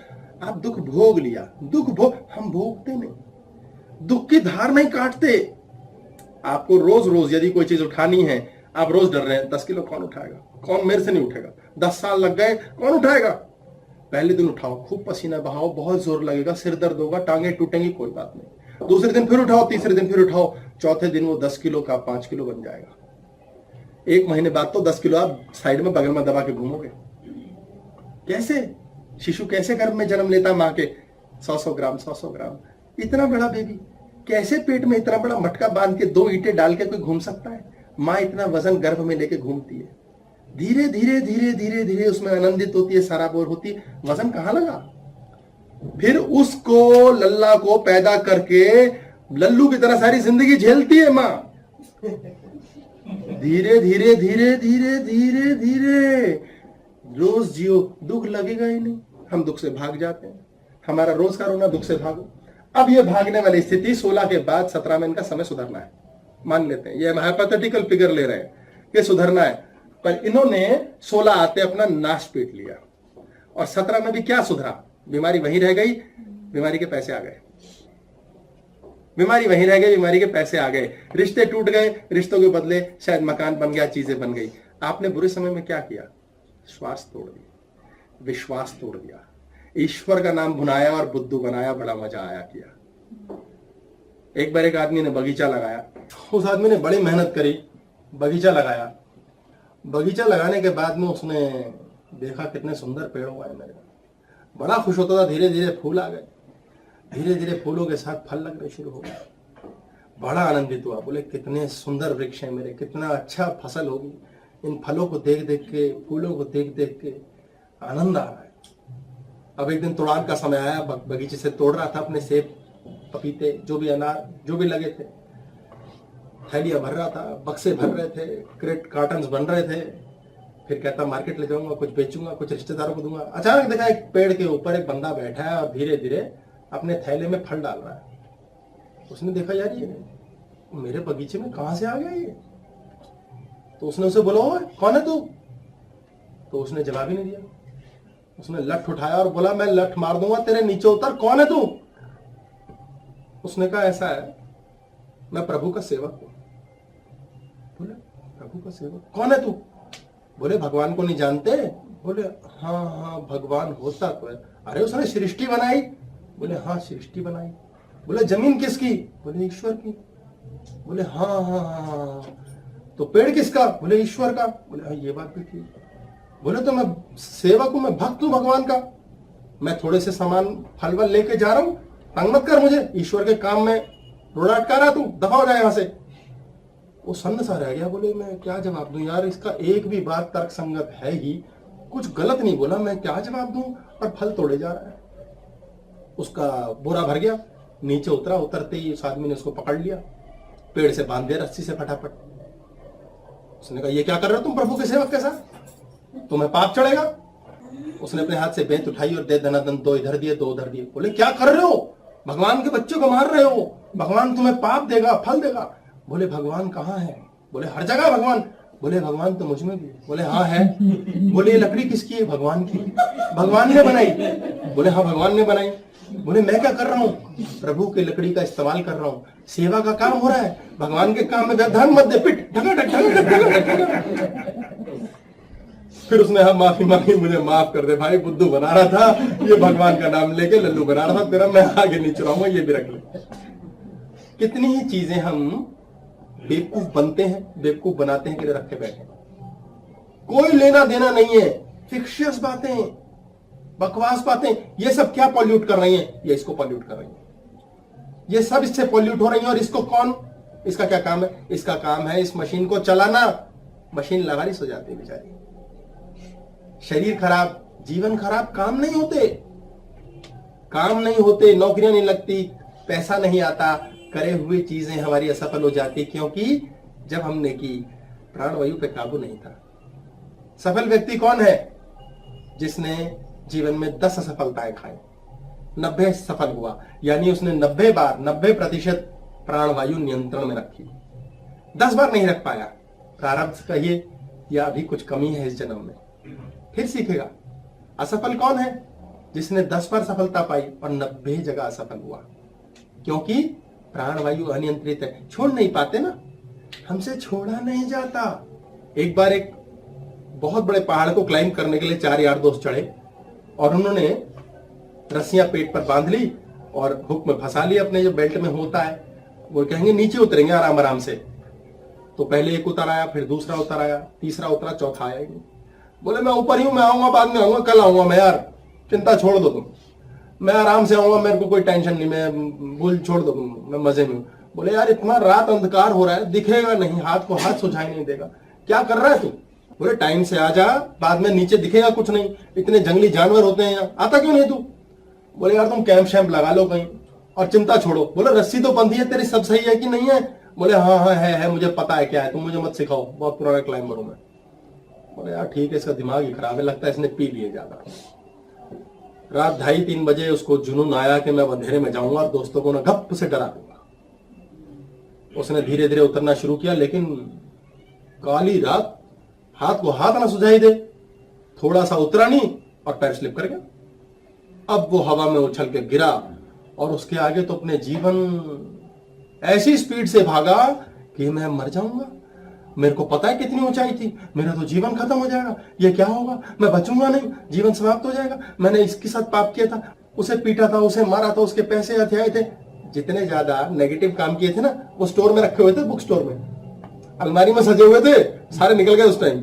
आप दुख भोग लिया। दुख भोग, हम भोगते नहीं, दुख की धार नहीं काटते। आपको रोज रोज यदि कोई चीज उठानी है, आप रोज डर रहे हैं 10 किलो कौन उठाएगा, कौन मेरे से नहीं उठेगा, 10 साल लग गए कौन उठाएगा। पहले दिन उठाओ, खूब पसीना बहाओ, बहुत जोर लगेगा, सिर दर्द होगा, टांगे टूटेंगी, कोई बात नहीं। दूसरे दिन फिर उठाओ, तीसरे दिन फिर उठाओ, चौथे दिन वो 10 किलो का 5 किलो बन जाएगा। 1 महीने बाद तो 10 किलो आप साइड में बगल में दबा के घूमोगे। कैसे शिशु कैसे गर्भ में जन्म लेता, माँ के 100-100 ग्राम 100-100 ग्राम, इतना बड़ा बेबी कैसे पेट में इतना बड़ा मटका बांध के 2 ईंटें डाल के कोई घूम सकता है। माँ इतना वजन गर्भ में लेके घूमती है, धीरे धीरे धीरे धीरे धीरे उसमें आनंदित होती है, सारा बोर होती है, वजन कहां लगा। फिर उसको लल्ला को पैदा करके लल्लू की तरह सारी जिंदगी झेलती है माँ। धीरे धीरे धीरे धीरे धीरे धीरे रोज जियो, दुख लगेगा ही नहीं, हम दुख से भाग जाते हैं। हमारा रोज का रोना दुख से भागो। अब ये भागने वाली स्थिति 16 के बाद 17 में इनका समय सुधरना है, मान लेते हैं। ये हाइपोथेटिकल फिगर ले रहे हैं कि सुधरना है, पर इन्होंने 16 आते अपना नाश पीट लिया और 17 में भी क्या सुधरा, बीमारी वहीं रह गई, बीमारी के पैसे आ गए। बीमारी वहीं रह गई, बीमारी के पैसे आ गए, रिश्ते टूट गए, रिश्तों के बदले शायद मकान बन गया, चीजें बन गई। आपने बुरे समय में क्या किया, श्वास तोड़ दी, विश्वास तोड़ दिया, ईश्वर का नाम भुनाया और बुद्धू बनाया, बड़ा मजा आया किया। एक बार एक आदमी ने बगीचा लगाया, उस आदमी ने बड़ी मेहनत करी, बगीचा लगाया। बगीचा लगाने के बाद में उसने देखा कितने सुंदर पेड़ हुआ है मेरे, बड़ा खुश होता था। धीरे धीरे फूल आ गए, धीरे धीरे फूलों के साथ फल लगने शुरू हो गए, बड़ा आनंदित हुआ। बोले कितने सुंदर वृक्ष हैं मेरे, कितना अच्छा फसल होगी। इन फलों को देख देख के, फूलों को देख देख के आनंद आ रहा है। अब एक दिन तोड़ान का समय आया, बगीचे से तोड़ रहा था अपने सेब, पपीते, जो भी अनार जो भी लगे थे, थैलियां भर रहा था, बक्से भर रहे थे, क्रेट कार्टन्स बन रहे थे। फिर कहता मार्केट ले जाऊंगा, कुछ बेचूंगा, कुछ रिश्तेदारों को दूंगा। अचानक देखा एक पेड़ के ऊपर एक बंदा बैठा है और धीरे धीरे अपने थैले में फल डाल रहा है। उसने देखा यार ये मेरे बगीचे में कहां से आ गया ये, तो उसने उसे बोला ओए कौन है तू, तो उसने जवाब ही नहीं दिया। उसने लठ उठाया और बोला मैं लठ मार दूंगा तेरे नीचे उतर, कौन है तू। उसने कहा ऐसा है मैं प्रभु का सेवक हूं। बोले प्रभु का सेवक, कौन है तू। बोले भगवान को नहीं जानते। बोले हाँ हाँ भगवान होता तो है। अरे उसने सृष्टि बनाई। बोले हाँ सृष्टि बनाई। बोले जमीन किसकी। बोले ईश्वर की। बोले हाँ हाँ हाँ हाँ, तो पेड़ किसका। बोले ईश्वर का। बोले हाँ ये बात भी ठीक। बोले तो मैं सेवक हूं, मैं भक्त हूं भगवान का, मैं थोड़े से सामान फल वल लेके जा रहा हूं, तंग मत कर मुझे, ईश्वर के काम में रोड़ा अटका रहा तू, दफा हो जाए यहां से। वो सन्न सा रह गया। बोले मैं क्या जवाब दूं यार, इसका एक भी बात तर्क संगत है ही, कुछ गलत नहीं बोला, मैं क्या जवाब दूं, और फल तोड़े जा रहा है। उसका बोरा भर गया, नीचे उतरा, उतरते ही उस आदमी ने उसको पकड़ लिया, पेड़ से बांध दिया रस्सी से फटाफट। उसने कहा ये क्या कर रहे हो तुम प्रभु के सेवक के साथ, तुम्हें पाप चढ़ेगा। उसने अपने हाथ से बेंत उठाई और दे धनाधन, दो इधर दिए दो उधर दिए। बोले क्या कर रहे हो, भगवान के बच्चों को मार रहे हो, भगवान तुम्हें पाप देगा फल देगा। बोले भगवान कहाँ है। बोले हर जगह भगवान। बोले भगवान तो मुझ में भी। बोले हाँ है। बोले ये लकड़ी किसकी है। भगवान की। भगवान ने बनाई। बोले हाँ भगवान ने बनाई। बोले मैं क्या कर रहा हूँ, प्रभु की लकड़ी का इस्तेमाल कर रहा हूँ, सेवा का काम हो रहा है, भगवान के काम में व्यवधान मत दे, पिट फिर उसने हाँ माफी मांगी, मुझे माफ कर दे भाई, बुद्धू बना रहा था, ये भगवान का नाम लेके लल्लू बना रहा था तेरा, मैं आगे नहीं चुराऊंगा, ये भी रख ले। कितनी ही चीजें हम बेवकूफ बनते हैं, बेवकूफ बनाते हैं के लिए रखे बैठे, कोई लेना देना नहीं है, फिक्शियस बातें, बकवास बातें, ये सब क्या पॉल्यूट कर रही हैं, ये इसको पॉल्यूट कर रही हैं, ये सब इससे पॉल्यूट हो रही हैं। और इसको कौन, इसका क्या काम है, इसका काम है इस मशीन को चलाना। मशीन लगारिस हो जाती है बेचारी, शरीर खराब, जीवन खराब, काम नहीं होते, काम नहीं होते, नौकरियां नहीं लगती, पैसा नहीं आता, करे हुए चीजें हमारी असफल हो जाती, क्योंकि जब हमने की प्राणवायु पे काबू नहीं था। सफल व्यक्ति कौन है, जिसने जीवन में 10 असफलताएं खाई, 90 सफल हुआ, यानी उसने 90 बार 90% प्राणवायु नियंत्रण में रखी, 10 बार नहीं रख पाया, प्रारब्ध कहिए या अभी कुछ कमी है इस जन्म में, फिर सीखेगा। असफल कौन है, जिसने 10 बार सफलता पाई और 90 जगह असफल हुआ, क्योंकि प्राणवायु अनियंत्रित है, छोड़ नहीं पाते ना, हमसे छोड़ा नहीं जाता। एक बार एक बहुत बड़े पहाड़ को क्लाइंब करने के लिए 4 यार दोस्त चढ़े और उन्होंने रस्सियां पेट पर बांध ली और हुक में फंसा ली अपने, जो बेल्ट में होता है, वो कहेंगे नीचे उतरेंगे आराम आराम से। तो पहले एक उतर आया, फिर दूसरा उतर आया, तीसरा उतरा, चौथा आया ही नहीं। बोले मैं ऊपर ही हूं, मैं आऊंगा बाद में, आऊंगा कल आऊंगा मैं, यार चिंता छोड़ दो तुम, मैं आराम से आऊंगा, मेरे को कोई टेंशन नहीं, मैं भूल छोड़ दो तुम, मैं मजे में हूं। बोले यार इतना रात अंधकार हो रहा है, दिखेगा नहीं, हाथ को हाथ सुझाई नहीं देगा, क्या कर रहा है तू। बोले टाइम से आ जा, बाद में नीचे दिखेगा कुछ नहीं, इतने जंगली जानवर होते हैं यहाँ, आता क्यों नहीं तू। बोले यार तुम कैंप शैम्प लगा लो कहीं और चिंता छोड़ो। बोले रस्सी तो बंधी है तेरी, सब सही है कि नहीं है। बोले हाँ हाँ है, मुझे पता है क्या है, तुम मुझे मत सिखाओ, बहुत पुराना क्लाइंबर हूं मैं। बोले यार ठीक है, इसका दिमाग ही खराब है, लगता है इसने पी लिए ज्यादा। रात 2:30-3 बजे उसको जुनून आया कि मैं अंधेरे में जाऊंगा और दोस्तों को ना गप से डरा दूंगा। उसने धीरे धीरे उतरना शुरू किया, लेकिन काली रात, हाथ को हाथ ना सुझाई दे, थोड़ा सा उतरा नहीं और पैर स्लिप कर गया। अब वो हवा में उछल के गिरा और उसके आगे तो अपने जीवन ऐसी स्पीड से भागा कि मैं मर जाऊंगा, मेरे को पता है कितनी ऊंचाई थी, मेरा तो जीवन खत्म हो जाएगा, ये क्या होगा, मैं बचूंगा नहीं, जीवन समाप्त हो जाएगा, मैंने इसके साथ पाप किया था, उसे पीटा था, उसे मारा था, उसके पैसे हथियाए थे, जितने ज्यादा नेगेटिव काम किए थे ना, वो स्टोर में रखे हुए थे, बुक स्टोर में अलमारी में सजे हुए थे, सारे निकल गए उस टाइम।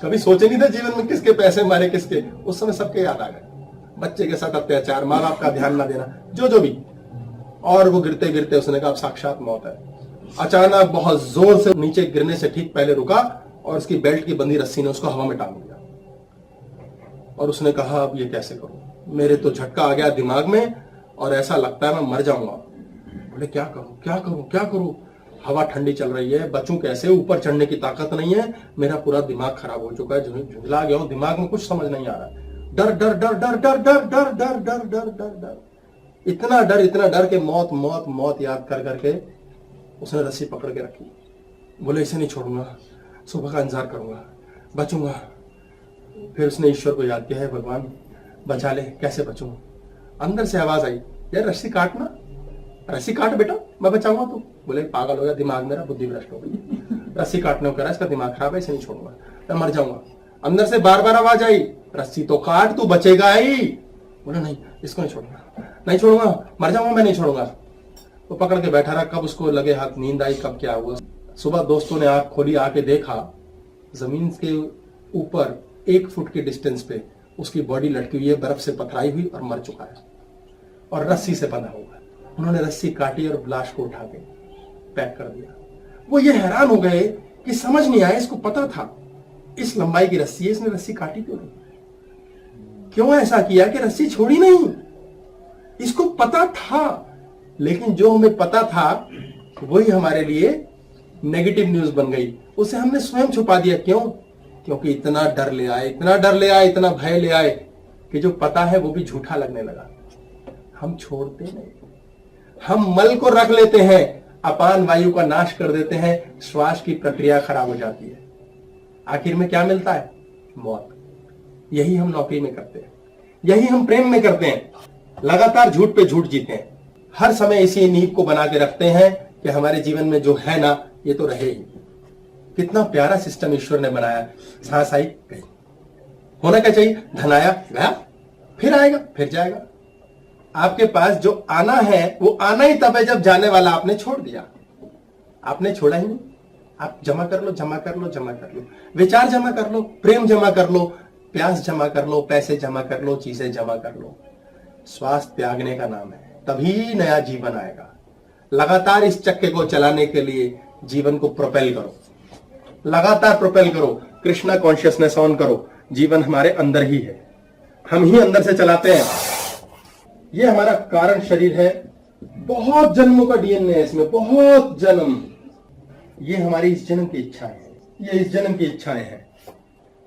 कभी सोचे नहीं थे जीवन में किसके पैसे मारे किसके, उस समय सबके याद आ गए, बच्चे के साथ अत्याचार, माँ बाप का ध्यान ना देना, जो भी। और वो गिरते गिरते उसने कहा साक्षात मौत है। अचानक बहुत जोर से नीचे गिरने से ठीक पहले रुका और उसकी बेल्ट की बंधी रस्सी ने उसको हवा में टांग दिया। और उसने कहा अब ये कैसे करूं, मेरे तो झटका आ गया दिमाग में और ऐसा लगता है मैं मर जाऊंगा। बोले क्या करूं क्या करूं क्या करूं, हवा ठंडी चल रही है, बचूं कैसे, ऊपर चढ़ने की ताकत नहीं है, मेरा पूरा दिमाग खराब हो चुका है, झुंझला गया हूं, दिमाग में कुछ समझ नहीं आ रहा है, डर डर डर डर डर डर डर डर डर डर डर डर। इतना डर के मौत मौत मौत याद कर करके उसने रस्सी पकड़ के रखी। बोले इसे नहीं छोड़ूंगा, सुबह का इंतजार करूंगा, बचूंगा। फिर उसने ईश्वर को याद किया, है भगवान बचा ले, कैसे बचूं। अंदर से आवाज आई, यार रस्सी काटना, रस्सी काट बेटा, मैं बचाऊंगा तू। बोले पागल हो गया, दिमाग मेरा बुद्धि भ्रष्ट हो गई, रस्सी काटने को कह रहा है, इसका दिमाग खराब है, इसे नहीं छोड़ूंगा, मैं मर जाऊंगा। अंदर से बार बार आवाज आई, रस्सी तो काट, तू बचेगा ही। बोला नहीं, इसको नहीं छोड़ूंगा, नहीं छोड़ूंगा, मर जाऊंगा, मैं नहीं छोड़ूंगा। वो पकड़ के बैठा रहा। कब उसको लगे हाथ, नींद आई, कब क्या हुआ। सुबह दोस्तों ने आंख खोली, आके देखा जमीन के ऊपर 1 फुट के डिस्टेंस पे उसकी बॉडी लटकी हुई है, बर्फ से पथराई हुई और मर चुका है और रस्सी से बंधा हुआ है। उन्होंने रस्सी काटी और लाश को उठा के पैक कर दिया। वो ये हैरान हो गए कि समझ नहीं आया, इसको पता था इस लंबाई की रस्सी है, इसने रस्सी काटी क्यों नहीं, क्यों ऐसा किया कि रस्सी छोड़ी नहीं। इसको पता था, लेकिन जो हमें पता था वही हमारे लिए नेगेटिव न्यूज बन गई, उसे हमने स्वयं छुपा दिया। क्यों? क्योंकि इतना डर ले आए, इतना डर ले आए, इतना भय ले आए कि जो पता है वो भी झूठा लगने लगा। हम छोड़ते नहीं, हम मल को रख लेते हैं, अपान वायु का नाश कर देते हैं, श्वास की प्रक्रिया खराब हो जाती है, आखिर में क्या मिलता है? मौत। यही हम नौकरी में करते हैं, यही हम प्रेम में करते हैं, लगातार झूठ पे झूठ जीते हैं, हर समय इसी नींव को बना के रखते हैं कि हमारे जीवन में जो है ना ये तो रहे ही। कितना प्यारा सिस्टम ईश्वर ने बनाया। सांस आई गई, होना क्या चाहिए? धन आया गया, फिर आएगा फिर जाएगा। आपके पास जो आना है वो आना ही तब है जब जाने वाला आपने छोड़ दिया। आपने छोड़ा ही नहीं। आप जमा कर लो, जमा कर लो, जमा कर लो, विचार जमा कर लो, प्रेम जमा कर लो, प्यास जमा कर लो, पैसे जमा कर लो, चीजें जमा कर लो। स्वास्थ्य त्यागने का नाम है, तभी नया जीवन आएगा। लगातार इस चक्के को चलाने के लिए जीवन को प्रोपेल करो, लगातार प्रोपेल करो, कृष्णा कॉन्शियसनेस ऑन करो। जीवन हमारे अंदर ही है, हम ही अंदर से चलाते हैं। ये हमारा कारण शरीर है, बहुत जन्मों का डीएनए है इसमें, बहुत जन्म। ये हमारी इस जन्म की इच्छाएं हैं, ये इस जन्म की इच्छाएं हैं।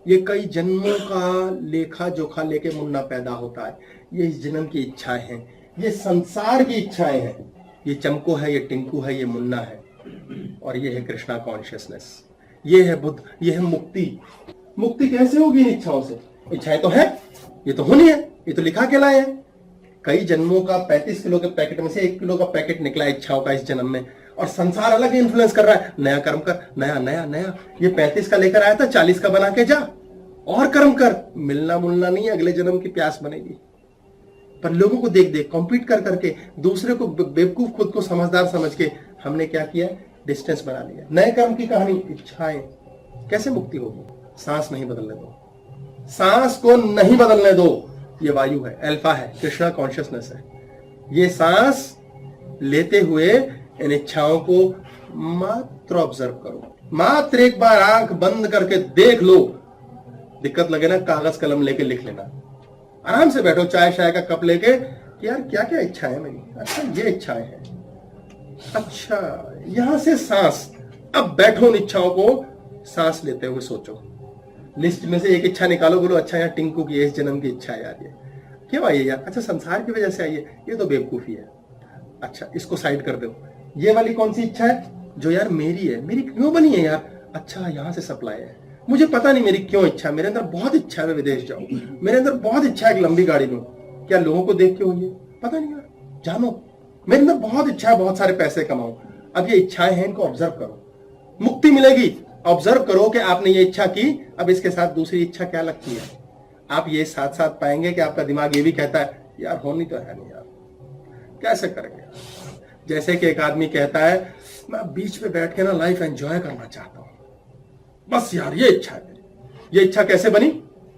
ये कई जन्मों का लेखा जोखा लेके मुन्ना पैदा होता है। ये इस जन्म की इच्छाएं हैं, ये संसार की इच्छाएं हैं। ये चमको है, ये टिंकू है, ये मुन्ना है, और ये है कृष्णा कॉन्शियसनेस। ये है बुद्ध, ये है मुक्ति। मुक्ति कैसे होगी इन इच्छाओं से? इच्छाएं तो है, ये तो होनी है, ये तो लिखा के लाए हैं। कई जन्मों का 35 किलो के पैकेट में से 1 किलो का पैकेट निकला इच्छाओं का इस जन्म में, और संसार अलग इन्फ्लुएंस कर रहा है। नया कर्म कर, नया नया नया। ये 35 का लेकर आया था, 40 का बना के जा, और कर्म कर। मिलना मुलना नहीं, अगले जन्म की प्यास बनेगी। पर लोगों को देख देख, कॉम्पीट कर करके, दूसरे को बेवकूफ, खुद को समझदार समझ के हमने क्या किया? डिस्टेंस बना लिया। नए कर्म की कहानी, इच्छाएं। कैसे मुक्ति होगी? सांस नहीं बदलने दो, सांस को नहीं बदलने दो। ये वायु है, अल्फा है, कृष्णा कॉन्शियसनेस है। ये सांस लेते हुए इन इच्छाओं को मात्र ऑब्जर्व करो, मात्र एक बार आंख बंद करके देख लो। दिक्कत लगे ना, कागज कलम लेके लिख लेना। आराम से बैठो, चाय शाय का कप लेके, कि यार क्या क्या इच्छाएं है मेरी। अच्छा ये इच्छाएं हैं, अच्छा यहां से सांस। अब बैठो, उन इच्छाओं को सांस लेते हुए सोचो। लिस्ट में से एक इच्छा निकालो, बोलो अच्छा यार टिंकू की इस जन्म की इच्छा है यार, ये क्यों आई है यार? अच्छा संसार की वजह से आई है, ये तो बेवकूफी है। अच्छा इसको साइड कर दो। ये वाली कौन सी इच्छा है जो यार मेरी है? मेरी क्यों बनी है यार? अच्छा यहां से सप्लाई है, मुझे पता नहीं मेरी क्यों इच्छा। मेरे अंदर बहुत इच्छा है मैं विदेश जाऊं, मेरे अंदर बहुत इच्छा है एक लंबी गाड़ी लूं। क्या लोगों को देख के हुई है? पता नहीं यार, जानो मेरे अंदर बहुत इच्छा है बहुत सारे पैसे कमाऊं। अब ये इच्छाएं हैं, इनको ऑब्जर्व करो, मुक्ति मिलेगी। ऑब्जर्व करो कि आपने ये इच्छा की, अब इसके साथ दूसरी इच्छा क्या लगती है। आप ये साथ साथ पाएंगे कि आपका दिमाग ये भी कहता है यार होनी तो है नहीं यार, कैसे करेंगे। जैसे कि एक आदमी कहता है मैं बीच पे बैठ के ना लाइफ एंजॉय करना चाहता हूं, बस यार ये इच्छा है मेरी। ये इच्छा कैसे बनी?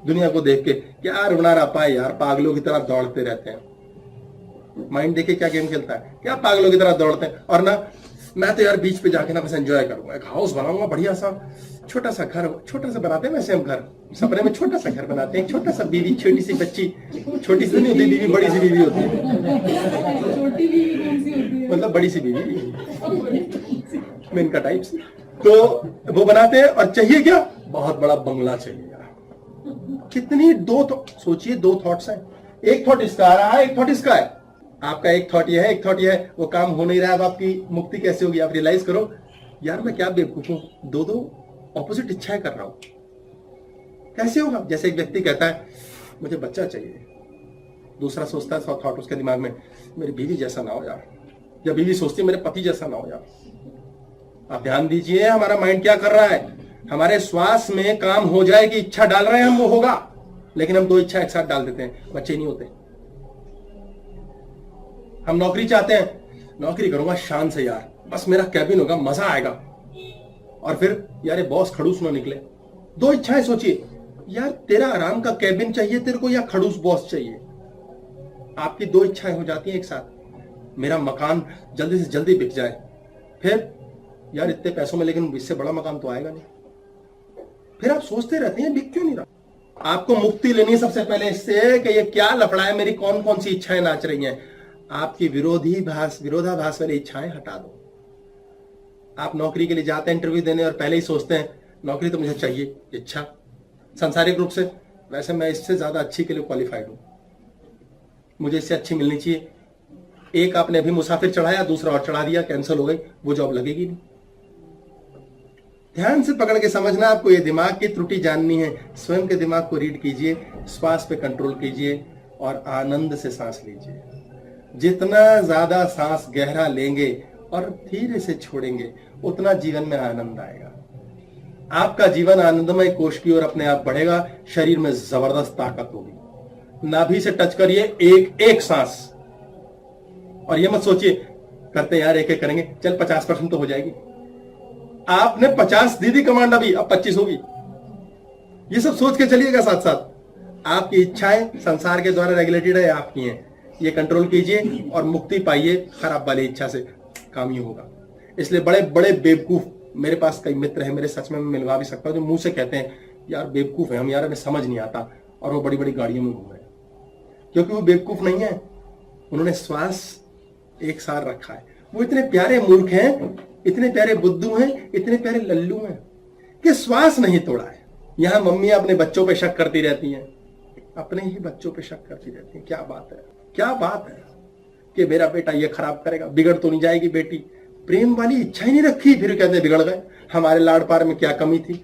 दुनिया को देख के कि यार उड़ारा पाए यार, पागलों की तरह दौड़ते रहते हैं। माइंड देखे क्या गेम खेलता है, क्या पागलों की तरह दौड़ते हैं। और ना मैं तो यार बीच पे जाके ना बस एंजॉय करूंगा, एक हाउस बनाऊंगा बढ़िया सा, छोटा सा घर, छोटा सा बनाते हैं वैसे हम घर, सपने में छोटा सा घर बनाते हैं, छोटा सा बीवी, छोटी सी बच्ची, छोटी सी नहीं होती बीवी, बड़ी सी बीवी होती है। छोटी बीवी कौन सी होती है? मतलब बड़ी सी बीवी, मेनका टाइप से। तो वो बनाते हैं, और चाहिए क्या? बहुत बड़ा बंगला चाहिए यार। कितनी सोचिए, 2 थॉट्स हैं। एक थॉट इसका आ रहा है, एक थॉट इसका है। आपका एक थॉट ये है, एक थॉट ये है, वो काम हो नहीं रहा है, अब आपकी मुक्ति कैसे होगी? आप रियलाइज करो यार मैं क्या बेवकूफ हूं, दो ऑपोजिट इच्छाएं कर रहा हूं, कैसे होगा? जैसे एक व्यक्ति कहता है मुझे बच्चा चाहिए, दूसरा सोचता है थॉट उसके दिमाग में मेरी बीवी जैसा ना हो यार, या बीवी सोचती है मेरे पति जैसा ना हो यार। आप ध्यान दीजिए हमारा माइंड क्या कर रहा है, हमारे श्वास में काम हो जाए कि इच्छा डाल रहे हैं हम, वो होगा, लेकिन हम दो इच्छा एक साथ डाल देते हैं, बच्चे नहीं होते। हम नौकरी चाहते हैं, नौकरी करूंगा शान से यार, बस मेरा कैबिन होगा, मजा आएगा, और फिर यार ये बॉस खड़ूस ना निकले। दो इच्छाएं सोचिए यार, तेरा आराम का कैबिन चाहिए तेरे को या खड़ूस बॉस चाहिए? आपकी दो इच्छाएं हो जाती हैं एक साथ, मेरा मकान जल्दी से जल्दी बिक जाए, फिर यार इतने पैसों में लेकिन इससे बड़ा मकान तो आएगा नहीं, फिर आप सोचते रहते हैं बिक क्यों नहीं रहा। आपको मुक्ति लेनी है सबसे पहले इससे कि ये क्या लफड़ा है, मेरी कौन कौन सी इच्छाएं नाच रही हैं। आपकी विरोधाभास वाली इच्छाएं हटा दो। आप नौकरी के लिए जाते हैं इंटरव्यू देने और पहले ही सोचते हैं नौकरी तो मुझे चाहिए, इच्छा सांसारिक रूप से वैसे मैं इससे ज्यादा अच्छी के लिए क्वालिफाइड हूं, मुझे इससे अच्छी मिलनी चाहिए। एक आपने अभी मुसाफिर चढ़ाया, दूसरा और चढ़ा दिया, कैंसिल हो गई, वो जॉब लगेगी नहीं। ध्यान से पकड़ के समझना, आपको ये दिमाग की त्रुटि जाननी है, स्वयं के दिमाग को रीड कीजिए, श्वास पे कंट्रोल कीजिए और आनंद से सांस लीजिए। जितना ज्यादा सांस गहरा लेंगे और धीरे से छोड़ेंगे उतना जीवन में आनंद आएगा। आपका जीवन आनंदमय कोश की ओर अपने आप बढ़ेगा, शरीर में जबरदस्त ताकत होगी। नाभि से टच करिए एक एक सांस, और ये मत सोचिए करते यार एक एक करेंगे, चल 50% तो हो जाएगी। आपने 50 दी थी कमांड, अभी अब 25 होगी। ये सब सोच के चलिएगा साथ साथ। आपकी इच्छाएं संसार के द्वारा रेगुलेटेड है, आपकी हैं, ये कंट्रोल कीजिए और मुक्ति पाइए खराब वाली इच्छा से, काम ही होगा। इसलिए बड़े बड़े बेवकूफ, मेरे पास कई मित्र हैं, मेरे सच में मैं मिलवा भी सकता हूं, जो मुंह से कहते हैं यार बेवकूफ है हम यार, हमें समझ नहीं आता, और वो बड़ी बड़ी गाड़ियों में घूम रहे हैं, क्योंकि वो बेवकूफ नहीं है, उन्होंने श्वास एक साथ रखा है। वो इतने प्यारे मूर्ख हैं, इतने प्यारे बुद्धू हैं, इतने प्यारे लल्लू हैं कि श्वास नहीं तोड़ा है। यहां मम्मियां अपने बच्चों पे शक करती रहती हैं, अपने ही बच्चों पे शक करती रहती हैं। क्या बात है, क्या बात है कि मेरा बेटा ये खराब करेगा, बिगड़ तो नहीं जाएगी बेटी। प्रेम वाली इच्छा ही नहीं रखी, फिर कहते हैं बिगड़ गए, हमारे लाड़ पार में क्या कमी थी।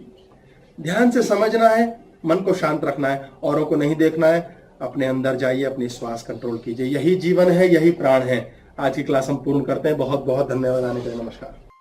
ध्यान से समझना है, मन को शांत रखना है, औरों को नहीं देखना है, अपने अंदर जाइए, अपनी श्वास कंट्रोल कीजिए। यही जीवन है, यही प्राण है। आज की क्लास हम पूर्ण करते हैं। बहुत बहुत धन्यवाद आने के लिए। नमस्कार।